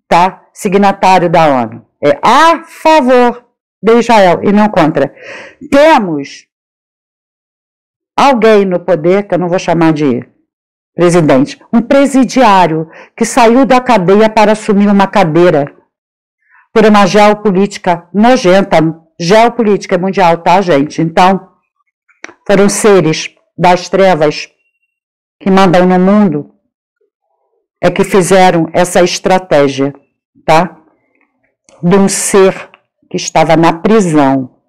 tá? Signatário da ONU, é a favor de Israel e não contra. Temos alguém no poder, que eu não vou chamar de presidente, um presidiário que saiu da cadeia para assumir uma cadeira por uma geopolítica nojenta. Geopolítica mundial, tá, gente? Então, foram seres das trevas que mandam no mundo é que fizeram essa estratégia, tá? De um ser que estava na prisão,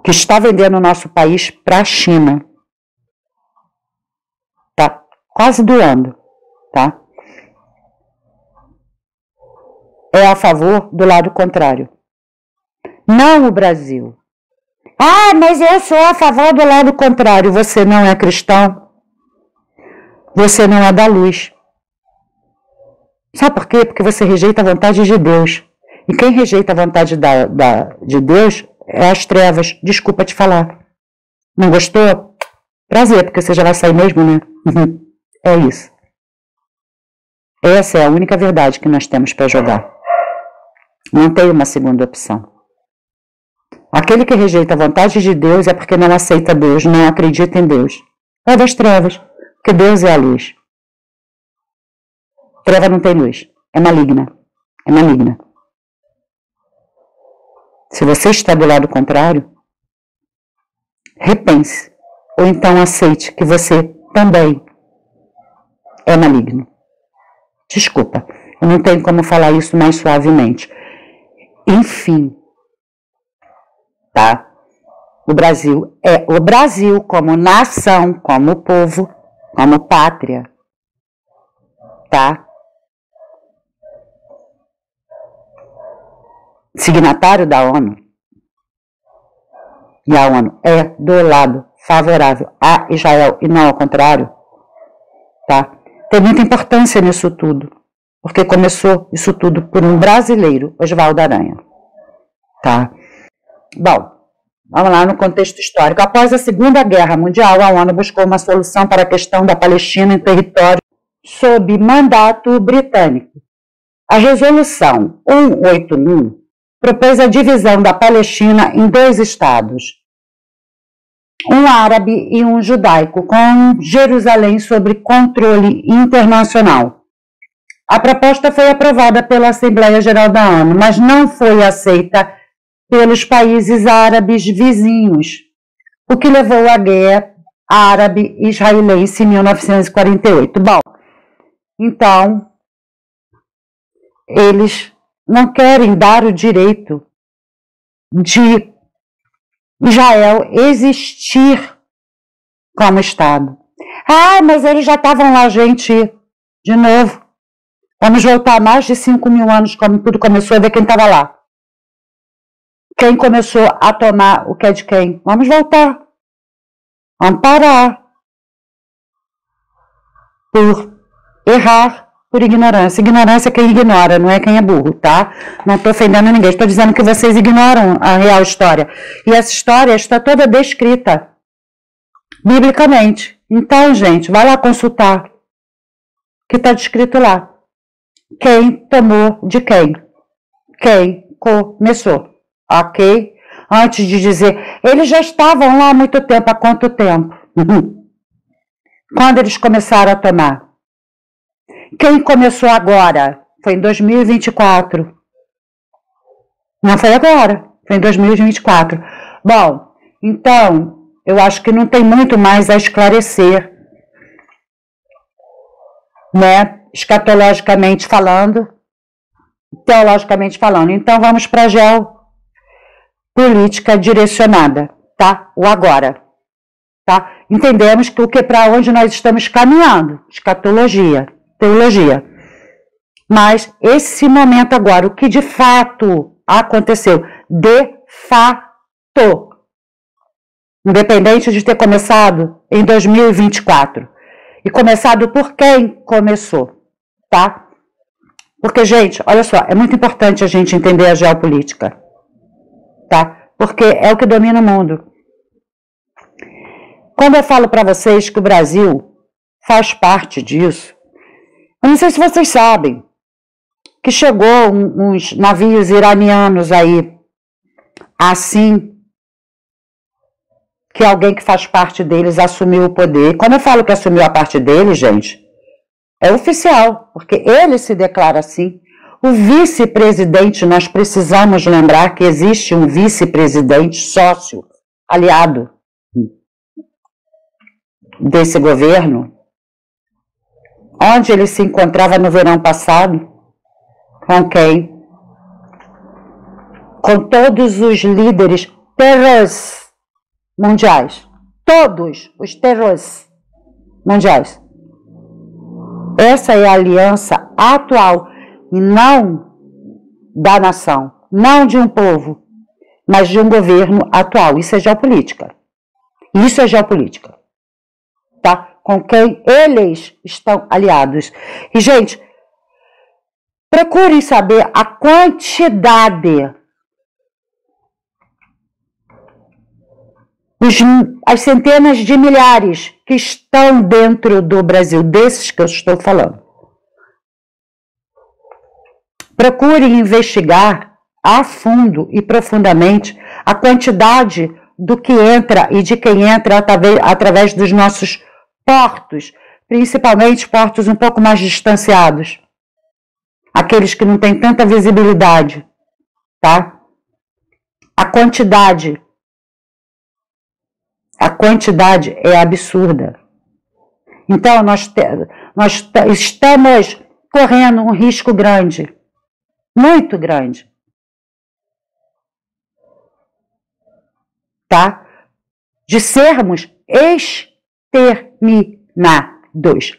que está vendendo o nosso país para a China. tá quase doando, tá? É a favor do lado contrário. Não o Brasil. Ah, mas eu sou a favor do lado contrário. Você não é cristão. Você não é da luz. Sabe por quê? Porque você rejeita a vontade de Deus. E quem rejeita a vontade de Deus é as trevas. Desculpa te falar. Não gostou? Prazer, porque você já vai sair mesmo, né? É isso. Essa é a única verdade que nós temos para jogar. Não tem uma segunda opção. Aquele que rejeita a vontade de Deus é porque não aceita Deus, não acredita em Deus. É das trevas, porque Deus é a luz. Treva não tem luz, é maligna. É maligna. Se você está do lado contrário, repense, ou então aceite que você também é maligno. Desculpa, eu não tenho como falar isso mais suavemente. Enfim, tá? O Brasil é o Brasil como nação, como povo, como pátria, tá? Signatário da ONU. E a ONU é do lado favorável a Israel e não ao contrário, tá? Tem muita importância nisso tudo, porque começou isso tudo por um brasileiro, Oswaldo Aranha, tá? Bom, vamos lá no contexto histórico. Após a Segunda Guerra Mundial, a ONU buscou uma solução para a questão da Palestina em território sob mandato britânico. A Resolução 181 propôs a divisão da Palestina em 2 estados, um árabe e um judaico, com Jerusalém sob controle internacional. A proposta foi aprovada pela Assembleia Geral da ONU, mas não foi aceita pelos países árabes vizinhos, o que levou à guerra árabe-israelense em 1948. Bom, então, eles não querem dar o direito de Israel existir como Estado. Ah, mas eles já estavam lá, gente, de novo. Vamos voltar mais de 5.000 anos, como tudo começou, e ver quem estava lá. Quem começou a tomar o que é de quem? Vamos voltar. Vamos parar. Por errar, por ignorância. Ignorância é quem ignora, não é quem é burro, tá? Não estou ofendendo ninguém, estou dizendo que vocês ignoram a real história. E essa história está toda descrita biblicamente. Então, gente, vai lá consultar, que está descrito lá. Quem tomou de quem? Quem começou, ok? Antes de dizer, eles já estavam lá há muito tempo. Há quanto tempo? Quando eles começaram a tomar? Quem começou agora? Foi em 2024. Não foi agora, foi em 2024. Bom, então, eu acho que não tem muito mais a esclarecer, né? Escatologicamente falando, teologicamente falando. Então, vamos para a geopolítica direcionada, tá? O agora, tá? Entendemos que para onde nós estamos caminhando, escatologia, teologia. Mas esse momento agora, o que de fato aconteceu, de fato, independente de ter começado em 2024, e começado por quem começou, tá? Porque, gente, olha só, é muito importante a gente entender a geopolítica, tá? Porque é o que domina o mundo. Quando eu falo para vocês que o Brasil faz parte disso, eu não sei se vocês sabem que chegou uns navios iranianos aí, assim que alguém que faz parte deles assumiu o poder. Quando eu falo que assumiu a parte deles, gente, é oficial, porque ele se declara assim. O vice-presidente, nós precisamos lembrar que existe um vice-presidente sócio, aliado desse governo, onde ele se encontrava no verão passado, com quem? Com todos os líderes terrores mundiais, todos os terrores mundiais. Essa é a aliança atual, e não da nação, não de um povo, mas de um governo atual. Isso é geopolítica. Isso é geopolítica. Tá? Com quem eles estão aliados. E, gente, procurem saber a quantidade, as centenas de milhares que estão dentro do Brasil, desses que eu estou falando. Procurem investigar a fundo e profundamente a quantidade do que entra e de quem entra através dos nossos portos, principalmente portos um pouco mais distanciados, aqueles que não têm tanta visibilidade, tá? A quantidade é absurda. Então, nós estamos correndo um risco grande, muito grande, tá? De sermos exterminados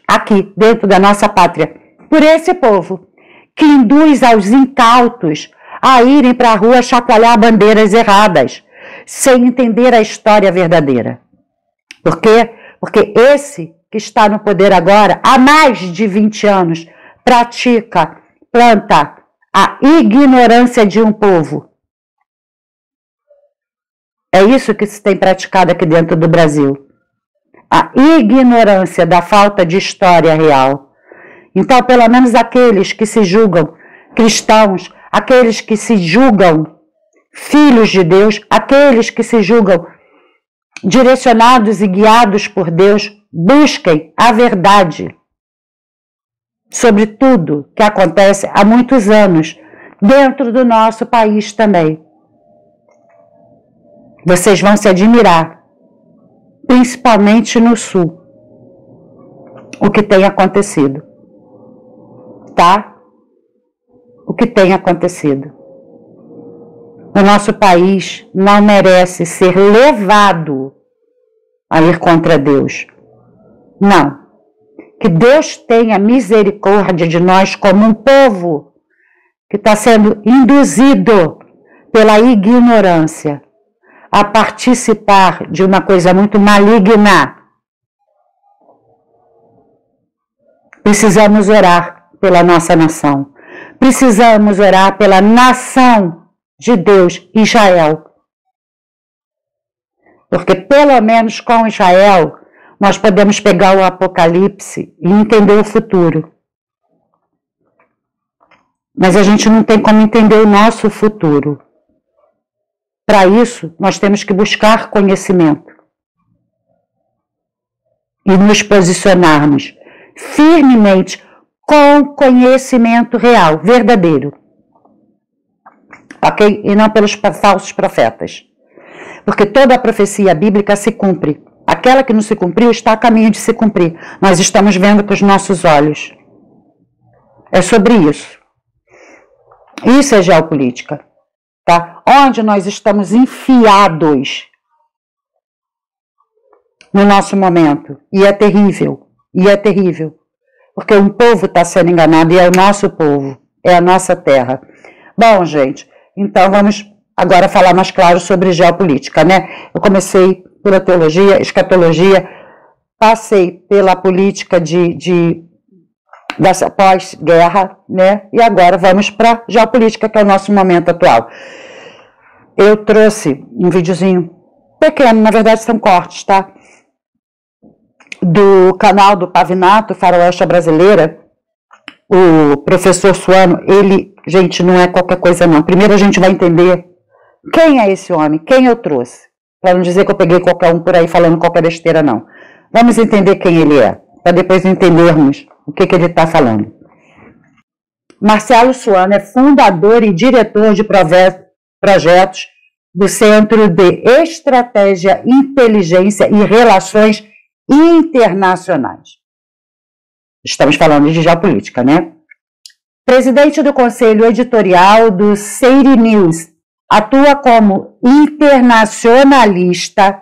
aqui dentro da nossa pátria por esse povo que induz aos incautos a irem para a rua chacoalhar bandeiras erradas, sem entender a história verdadeira. Por quê? Porque esse que está no poder agora, há mais de 20 anos, planta a ignorância de um povo. É isso que se tem praticado aqui dentro do Brasil. A ignorância da falta de história real. Então, pelo menos aqueles que se julgam cristãos, aqueles que se julgam filhos de Deus, aqueles que se julgam direcionados e guiados por Deus, busquem a verdade sobre tudo que acontece há muitos anos dentro do nosso país também. Vocês vão se admirar, principalmente no Sul, o que tem acontecido, tá? O que tem acontecido. O nosso país não merece ser levado a ir contra Deus. Não. Que Deus tenha misericórdia de nós como um povo que está sendo induzido pela ignorância a participar de uma coisa muito maligna. Precisamos orar pela nossa nação. Precisamos orar pela nação de Deus, Israel. Porque pelo menos com Israel nós podemos pegar o Apocalipse e entender o futuro. Mas a gente não tem como entender o nosso futuro. Para isso, nós temos que buscar conhecimento e nos posicionarmos firmemente com conhecimento real, verdadeiro. Ok? E não pelos falsos profetas. Porque toda a profecia bíblica se cumpre. Aquela que não se cumpriu está a caminho de se cumprir. Nós estamos vendo com os nossos olhos. É sobre isso. Isso é geopolítica. Tá? Onde nós estamos enfiados no nosso momento. E é terrível. E é terrível. Porque um povo está sendo enganado e é o nosso povo. É a nossa terra. Bom, gente, então vamos agora falar mais claro sobre geopolítica, né? Eu comecei pela teologia, escatologia, passei pela política dessa pós-guerra, né? E agora vamos para geopolítica, que é o nosso momento atual. Eu trouxe um videozinho pequeno, na verdade são cortes, tá? Do canal do Pavinato, Faroeste Brasileira. O professor Suano, ele, gente, não é qualquer coisa não. Primeiro a gente vai entender quem é esse homem, quem eu trouxe. Para não dizer que eu peguei qualquer um por aí falando qualquer besteira, não. Vamos entender quem ele é, para depois entendermos o que ele está falando. Marcelo Suano é fundador e diretor de projetos do Centro de Estratégia, Inteligência e Relações Internacionais. Estamos falando de geopolítica, né? Presidente do Conselho Editorial do Seire News, atua como internacionalista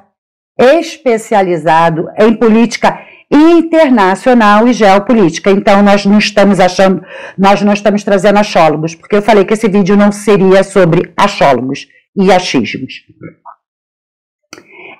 especializado em política internacional e geopolítica. Então, nós não estamos trazendo achólogos, porque eu falei que esse vídeo não seria sobre achólogos e achismos.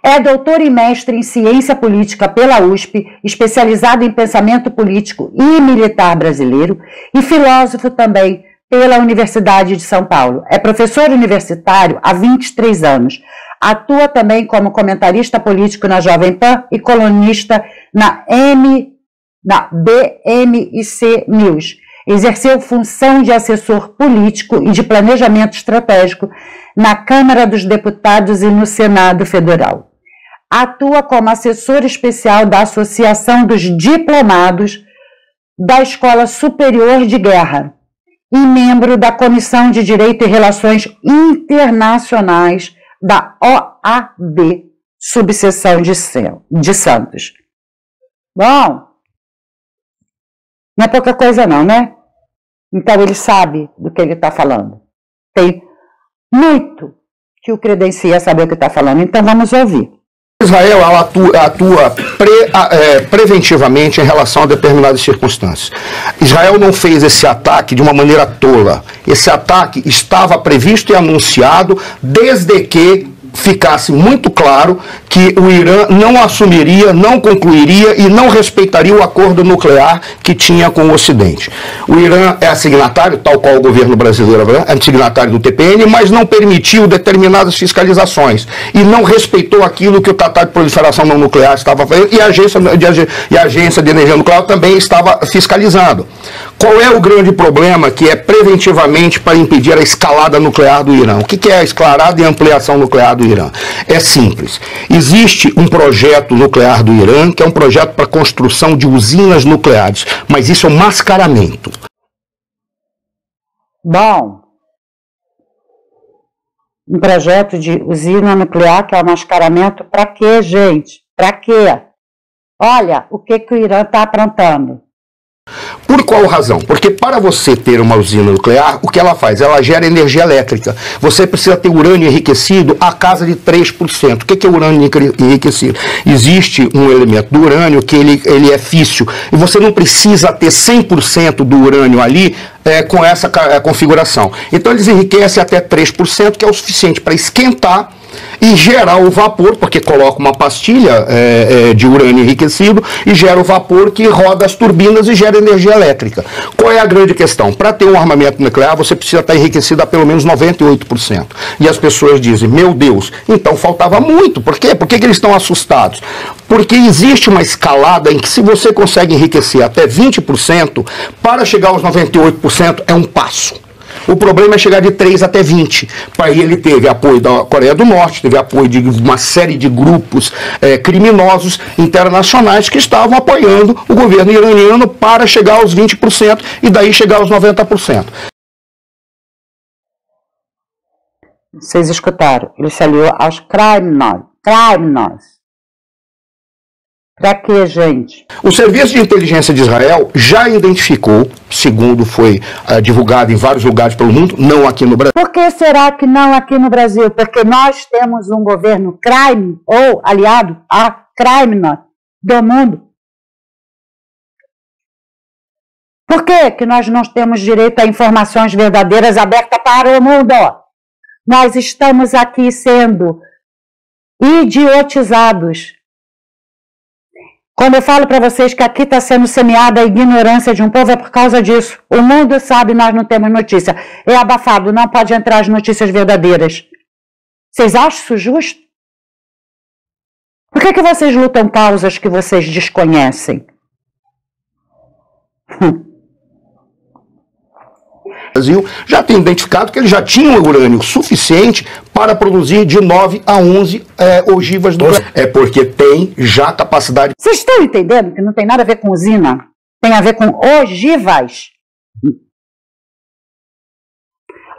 É doutor e mestre em ciência política pela USP, especializado em pensamento político e militar brasileiro, e filósofo também pela Universidade de São Paulo. É professor universitário há 23 anos. Atua também como comentarista político na Jovem Pan e colunista na BMIC News. Exerceu função de assessor político e de planejamento estratégico na Câmara dos Deputados e no Senado Federal. Atua como assessor especial da Associação dos Diplomados da Escola Superior de Guerra e membro da Comissão de Direito e Relações Internacionais da OAB, subseção de Santos. Bom, não é pouca coisa não, né? Então ele sabe do que ele está falando. Tem muito que o credencia saber o que está falando, então vamos ouvir. Israel ela atua preventivamente em relação a determinadas circunstâncias. Israel não fez esse ataque de uma maneira tola. Esse ataque estava previsto e anunciado desde que ficasse muito claro que o Irã não assumiria, não concluiria e não respeitaria o acordo nuclear que tinha com o Ocidente. O Irã é signatário, tal qual o governo brasileiro é signatário do TPN, mas não permitiu determinadas fiscalizações e não respeitou aquilo que o Tratado de Proliferação Não Nuclear estava fazendo e a Agência de Energia Nuclear também estava fiscalizando. Qual é o grande problema que é preventivamente para impedir a escalada nuclear do Irã? O que é a escalada e ampliação nuclear do Irã? É simples. Existe um projeto nuclear do Irã, que é um projeto para construção de usinas nucleares, mas isso é um mascaramento. Bom, um projeto de usina nuclear que é um mascaramento para quê, gente? Para quê? Olha o que o Irã está aprontando. Por qual razão? Porque para você ter uma usina nuclear, o que ela faz? Ela gera energia elétrica. Você precisa ter urânio enriquecido a casa de 3%. O que é urânio enriquecido? Existe um elemento do urânio que ele é físsil. E você não precisa ter 100% do urânio ali com essa configuração. Então eles enriquecem até 3%, que é o suficiente para esquentar e gerar o vapor, porque coloca uma pastilha de urânio enriquecido e gera o vapor que roda as turbinas e gera energia elétrica. Qual é a grande questão? Para ter um armamento nuclear, você precisa estar enriquecido a pelo menos 98%. E as pessoas dizem, meu Deus, então faltava muito. Por quê? Por que eles estão assustados? Porque existe uma escalada em que se você consegue enriquecer até 20%, para chegar aos 98% é um passo. O problema é chegar de 3 até 20. Aí ele teve apoio da Coreia do Norte, teve apoio de uma série de grupos criminosos internacionais que estavam apoiando o governo iraniano para chegar aos 20% e daí chegar aos 90%. Vocês escutaram? Ele se aliou aos criminosos. Para quê, gente? O Serviço de Inteligência de Israel já identificou, segundo foi divulgado em vários lugares pelo mundo, não aqui no Brasil. Por que será que não aqui no Brasil? Porque nós temos um governo crime ou aliado a crime do mundo. Por que nós não temos direito a informações verdadeiras abertas para o mundo? Nós estamos aqui sendo idiotizados. Quando eu falo para vocês que aqui está sendo semeada a ignorância de um povo, é por causa disso. O mundo sabe, nós não temos notícia. É abafado, não pode entrar as notícias verdadeiras. Vocês acham isso justo? Por que vocês lutam causas que vocês desconhecem? O Brasil já tem identificado que ele já tinha urânio suficiente para produzir de 9 a 11 ogivas do urânio. É porque tem já capacidade. Vocês estão entendendo que não tem nada a ver com usina? Tem a ver com ogivas.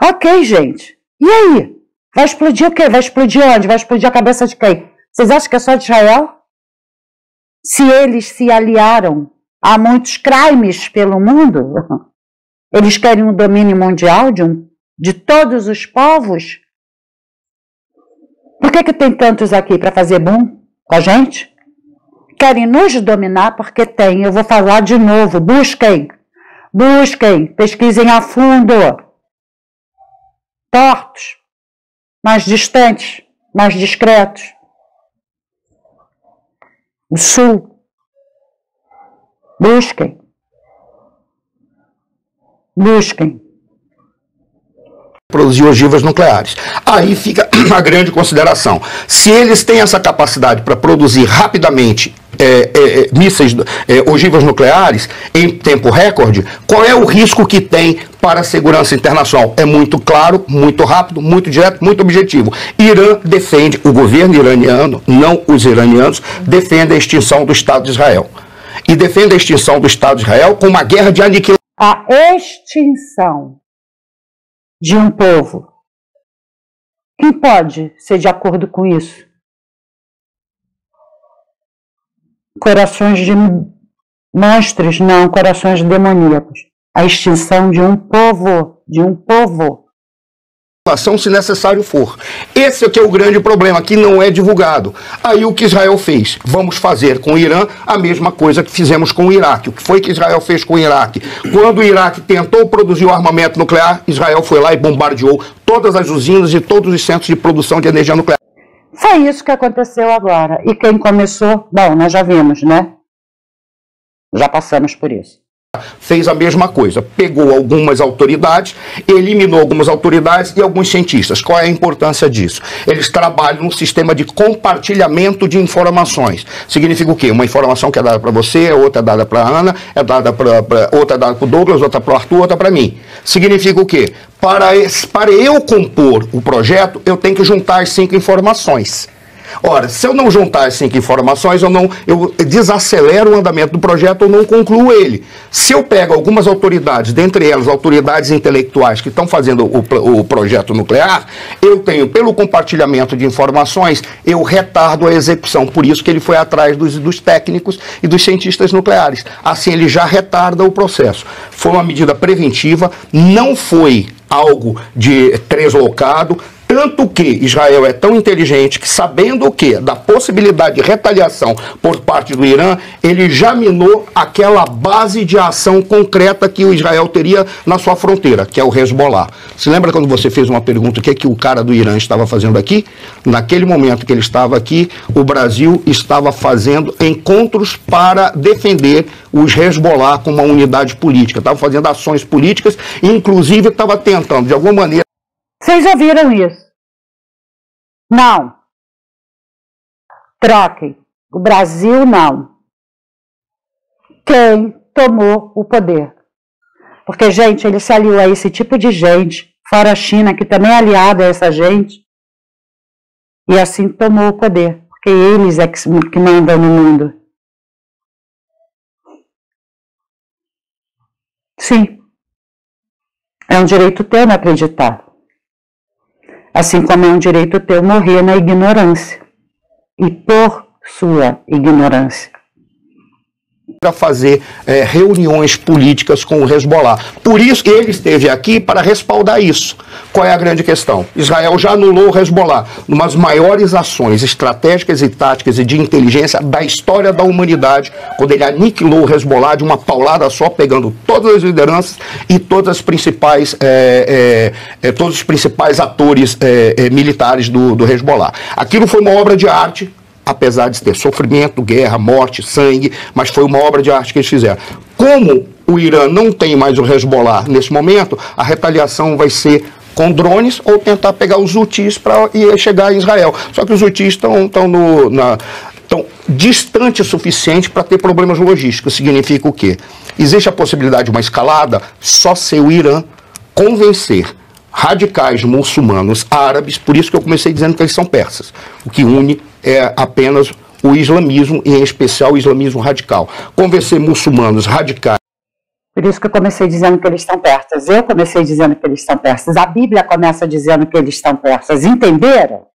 Ok, gente. E aí? Vai explodir o quê? Vai explodir onde? Vai explodir a cabeça de quem? Vocês acham que é só de Israel? Se eles se aliaram a muitos crimes pelo mundo... Eles querem um domínio mundial de todos os povos? Por que tem tantos aqui para fazer boom com a gente? querem nos dominar porque tem. Eu vou falar de novo. Busquem, pesquisem a fundo. Tortos, mais distantes, mais discretos. O Sul. Busquem. Produzir ogivas nucleares. Aí fica a grande consideração. Se eles têm essa capacidade para produzir rapidamente mísseis, ogivas nucleares em tempo recorde, qual é o risco que tem para a segurança internacional? É muito claro, muito rápido, muito direto, muito objetivo. Irã defende, o governo iraniano, não os iranianos, defende a extinção do Estado de Israel. E defende a extinção do Estado de Israel com uma guerra de aniquilação. A extinção de um povo. Quem pode ser de acordo com isso? Corações de monstros, não, corações demoníacos. A extinção de um povo, Se necessário for. Esse é que é o grande problema, que não é divulgado. Aí o que Israel fez? Vamos fazer com o Irã a mesma coisa que fizemos com o Iraque. O que foi que Israel fez com o Iraque? Quando o Iraque tentou produzir o armamento nuclear, Israel foi lá e bombardeou todas as usinas e todos os centros de produção de energia nuclear. Foi isso que aconteceu agora. E quem começou? Bom, nós já vimos, né? Já passamos por isso. Fez a mesma coisa, pegou algumas autoridades, eliminou algumas autoridades e alguns cientistas. Qual é a importância disso? Eles trabalham num sistema de compartilhamento de informações. Significa o quê? Uma informação que é dada para você, outra é dada para a Ana, outra é dada para o Douglas, outra para o Arthur, outra para mim. Significa o quê? Para eu compor o projeto, eu tenho que juntar as 5 informações. Ora, se eu não juntar as 5 informações, eu desacelero o andamento do projeto ou não concluo ele. Se eu pego algumas autoridades, dentre elas autoridades intelectuais que estão fazendo o projeto nuclear, eu tenho, pelo compartilhamento de informações, eu retardo a execução. Por isso que ele foi atrás dos técnicos e dos cientistas nucleares. Assim, ele já retarda o processo. Foi uma medida preventiva, não foi algo de translocado. Tanto que Israel é tão inteligente que, sabendo o quê? Da possibilidade de retaliação por parte do Irã, ele já minou aquela base de ação concreta que o Israel teria na sua fronteira, que é o Hezbollah. Se lembra quando você fez uma pergunta, o que é que o cara do Irã estava fazendo aqui? Naquele momento que ele estava aqui, o Brasil estava fazendo encontros para defender os Hezbollah como uma unidade política. Estava fazendo ações políticas e, inclusive, estava tentando, de alguma maneira... Vocês já viram isso? Não. Troquem. O Brasil não. Quem tomou o poder? Porque, gente, ele se aliou a esse tipo de gente, fora a China, que também é aliada a essa gente, e assim tomou o poder. Porque eles é que mandam no mundo. Sim. É um direito teu não acreditar. Assim como é um direito teu morrer na ignorância. E por sua ignorância. Para fazer reuniões políticas com o Hezbollah. Por isso, ele esteve aqui para respaldar isso. Qual é a grande questão? Israel já anulou o Hezbollah, uma das maiores ações estratégicas e táticas e de inteligência da história da humanidade, quando ele aniquilou o Hezbollah de uma paulada só, pegando todas as lideranças e todos os principais atores militares do Hezbollah. Aquilo foi uma obra de arte, apesar de ter sofrimento, guerra, morte, sangue, mas foi uma obra de arte que eles fizeram. Como o Irã não tem mais o Hezbollah nesse momento, a retaliação vai ser com drones ou tentar pegar os Houthis para chegar em Israel. Só que os Houthis estão distante o suficiente para ter problemas logísticos. Significa o quê? Existe a possibilidade de uma escalada só se o Irã convencer radicais muçulmanos árabes, por isso que eu comecei dizendo que eles são persas. O que une é apenas o islamismo, e em especial o islamismo radical. Convencer muçulmanos radicais. Por isso que eu comecei dizendo que eles são persas. Eu comecei dizendo que eles são persas. A Bíblia começa dizendo que eles são persas. Entenderam?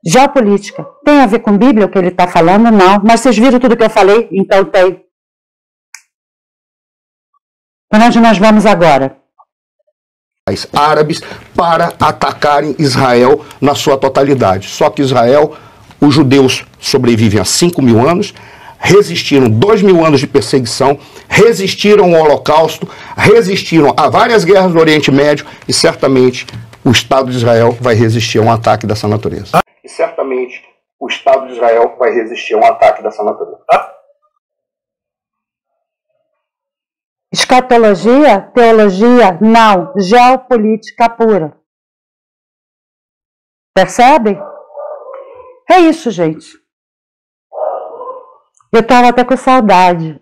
Geopolítica. Tem a ver com Bíblia o que ele está falando? Não. Mas vocês viram tudo que eu falei? Então tem. Para onde nós vamos agora? Árabes para atacarem Israel na sua totalidade. Só que Israel os judeus sobrevivem a 5.000 anos, resistiram 2.000 anos de perseguição, resistiram ao Holocausto, resistiram a várias guerras do Oriente Médio e certamente o Estado de Israel vai resistir a um ataque dessa natureza. E certamente o Estado de Israel vai resistir a um ataque dessa natureza. Escatologia, teologia, não. Geopolítica pura. Percebem? É isso, gente. Eu estava até com saudade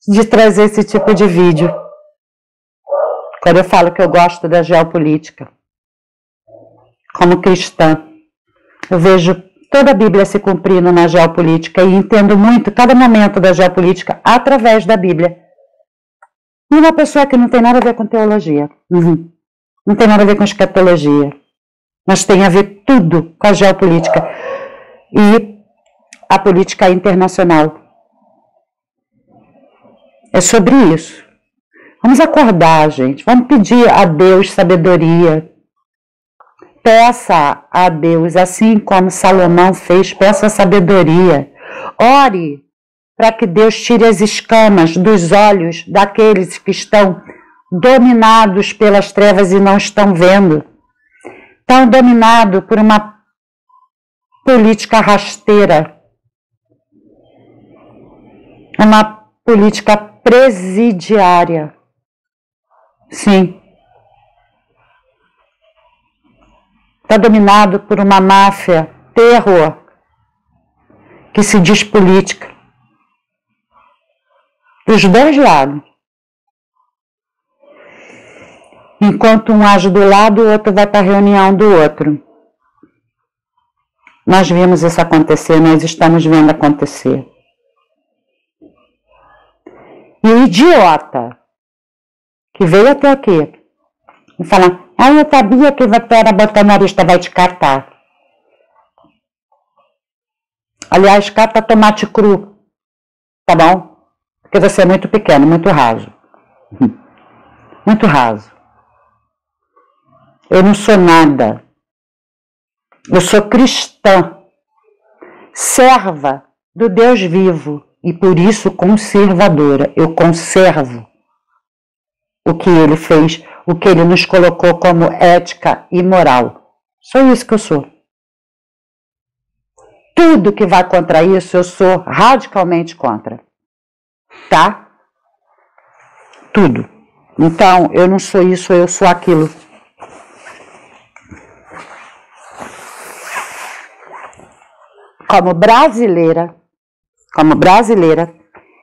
de trazer esse tipo de vídeo. Quando eu falo que eu gosto da geopolítica. Como cristã, eu vejo toda a Bíblia se cumprindo na geopolítica e entendo muito cada momento da geopolítica através da Bíblia. E uma pessoa que não tem nada a ver com teologia. Não tem nada a ver com escatologia. Mas tem a ver tudo com a geopolítica e a política internacional. É sobre isso. Vamos acordar, gente. Vamos pedir a Deus sabedoria. Peça a Deus, assim como Salomão fez, peça sabedoria. Ore para que Deus tire as escamas dos olhos daqueles que estão dominados pelas trevas e não estão vendo. Estão dominados por uma política rasteira, uma política presidiária. Sim. Está dominado por uma máfia, terror, que se diz política. Dos dois lados. Enquanto um age do lado, o outro vai para a reunião do outro. Nós vimos isso acontecer, nós estamos vendo acontecer. E o idiota que veio até aqui e fala, eu sabia que você era bolsonarista, vai te catar. Aliás, cata tomate cru, tá bom? Porque você é muito pequeno, muito raso. Muito raso. Eu não sou nada. Eu sou cristã, serva do Deus vivo e por isso conservadora. Eu conservo o que ele fez, o que ele nos colocou como ética e moral. Só isso que eu sou. Tudo que vai contra isso, eu sou radicalmente contra. Tá? Tudo. Então, eu não sou isso, eu sou aquilo. Como brasileira,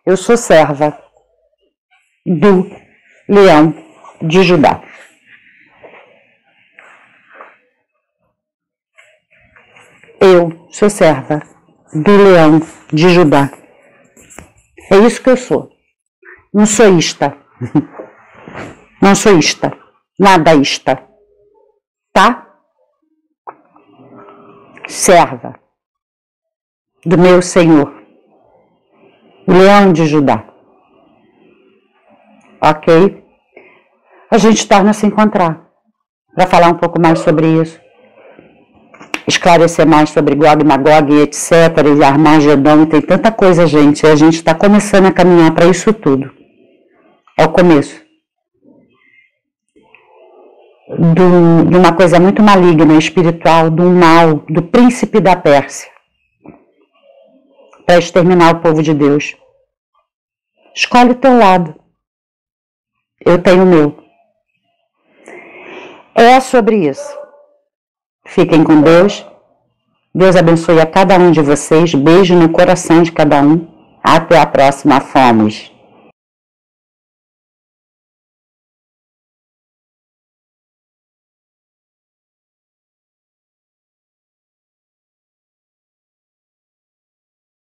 eu sou serva do Leão de Judá. Eu sou serva do Leão de Judá. É isso que eu sou. Não sou ista. Não sou ista. Nada ista. Tá? Serva do meu Senhor, o Leão de Judá. Ok? A gente torna a se encontrar para falar um pouco mais sobre isso. Esclarecer mais sobre Gog e Magog, etc. E Armagedon, tem tanta coisa, gente. E a gente está começando a caminhar para isso tudo. É o começo. De uma coisa muito maligna, espiritual, do mal, do príncipe da Pérsia. Para exterminar o povo de Deus. Escolhe o teu lado. Eu tenho o meu. É sobre isso. Fiquem com Deus. Deus abençoe a cada um de vocês. Beijo no coração de cada um. Até a próxima. Fomos.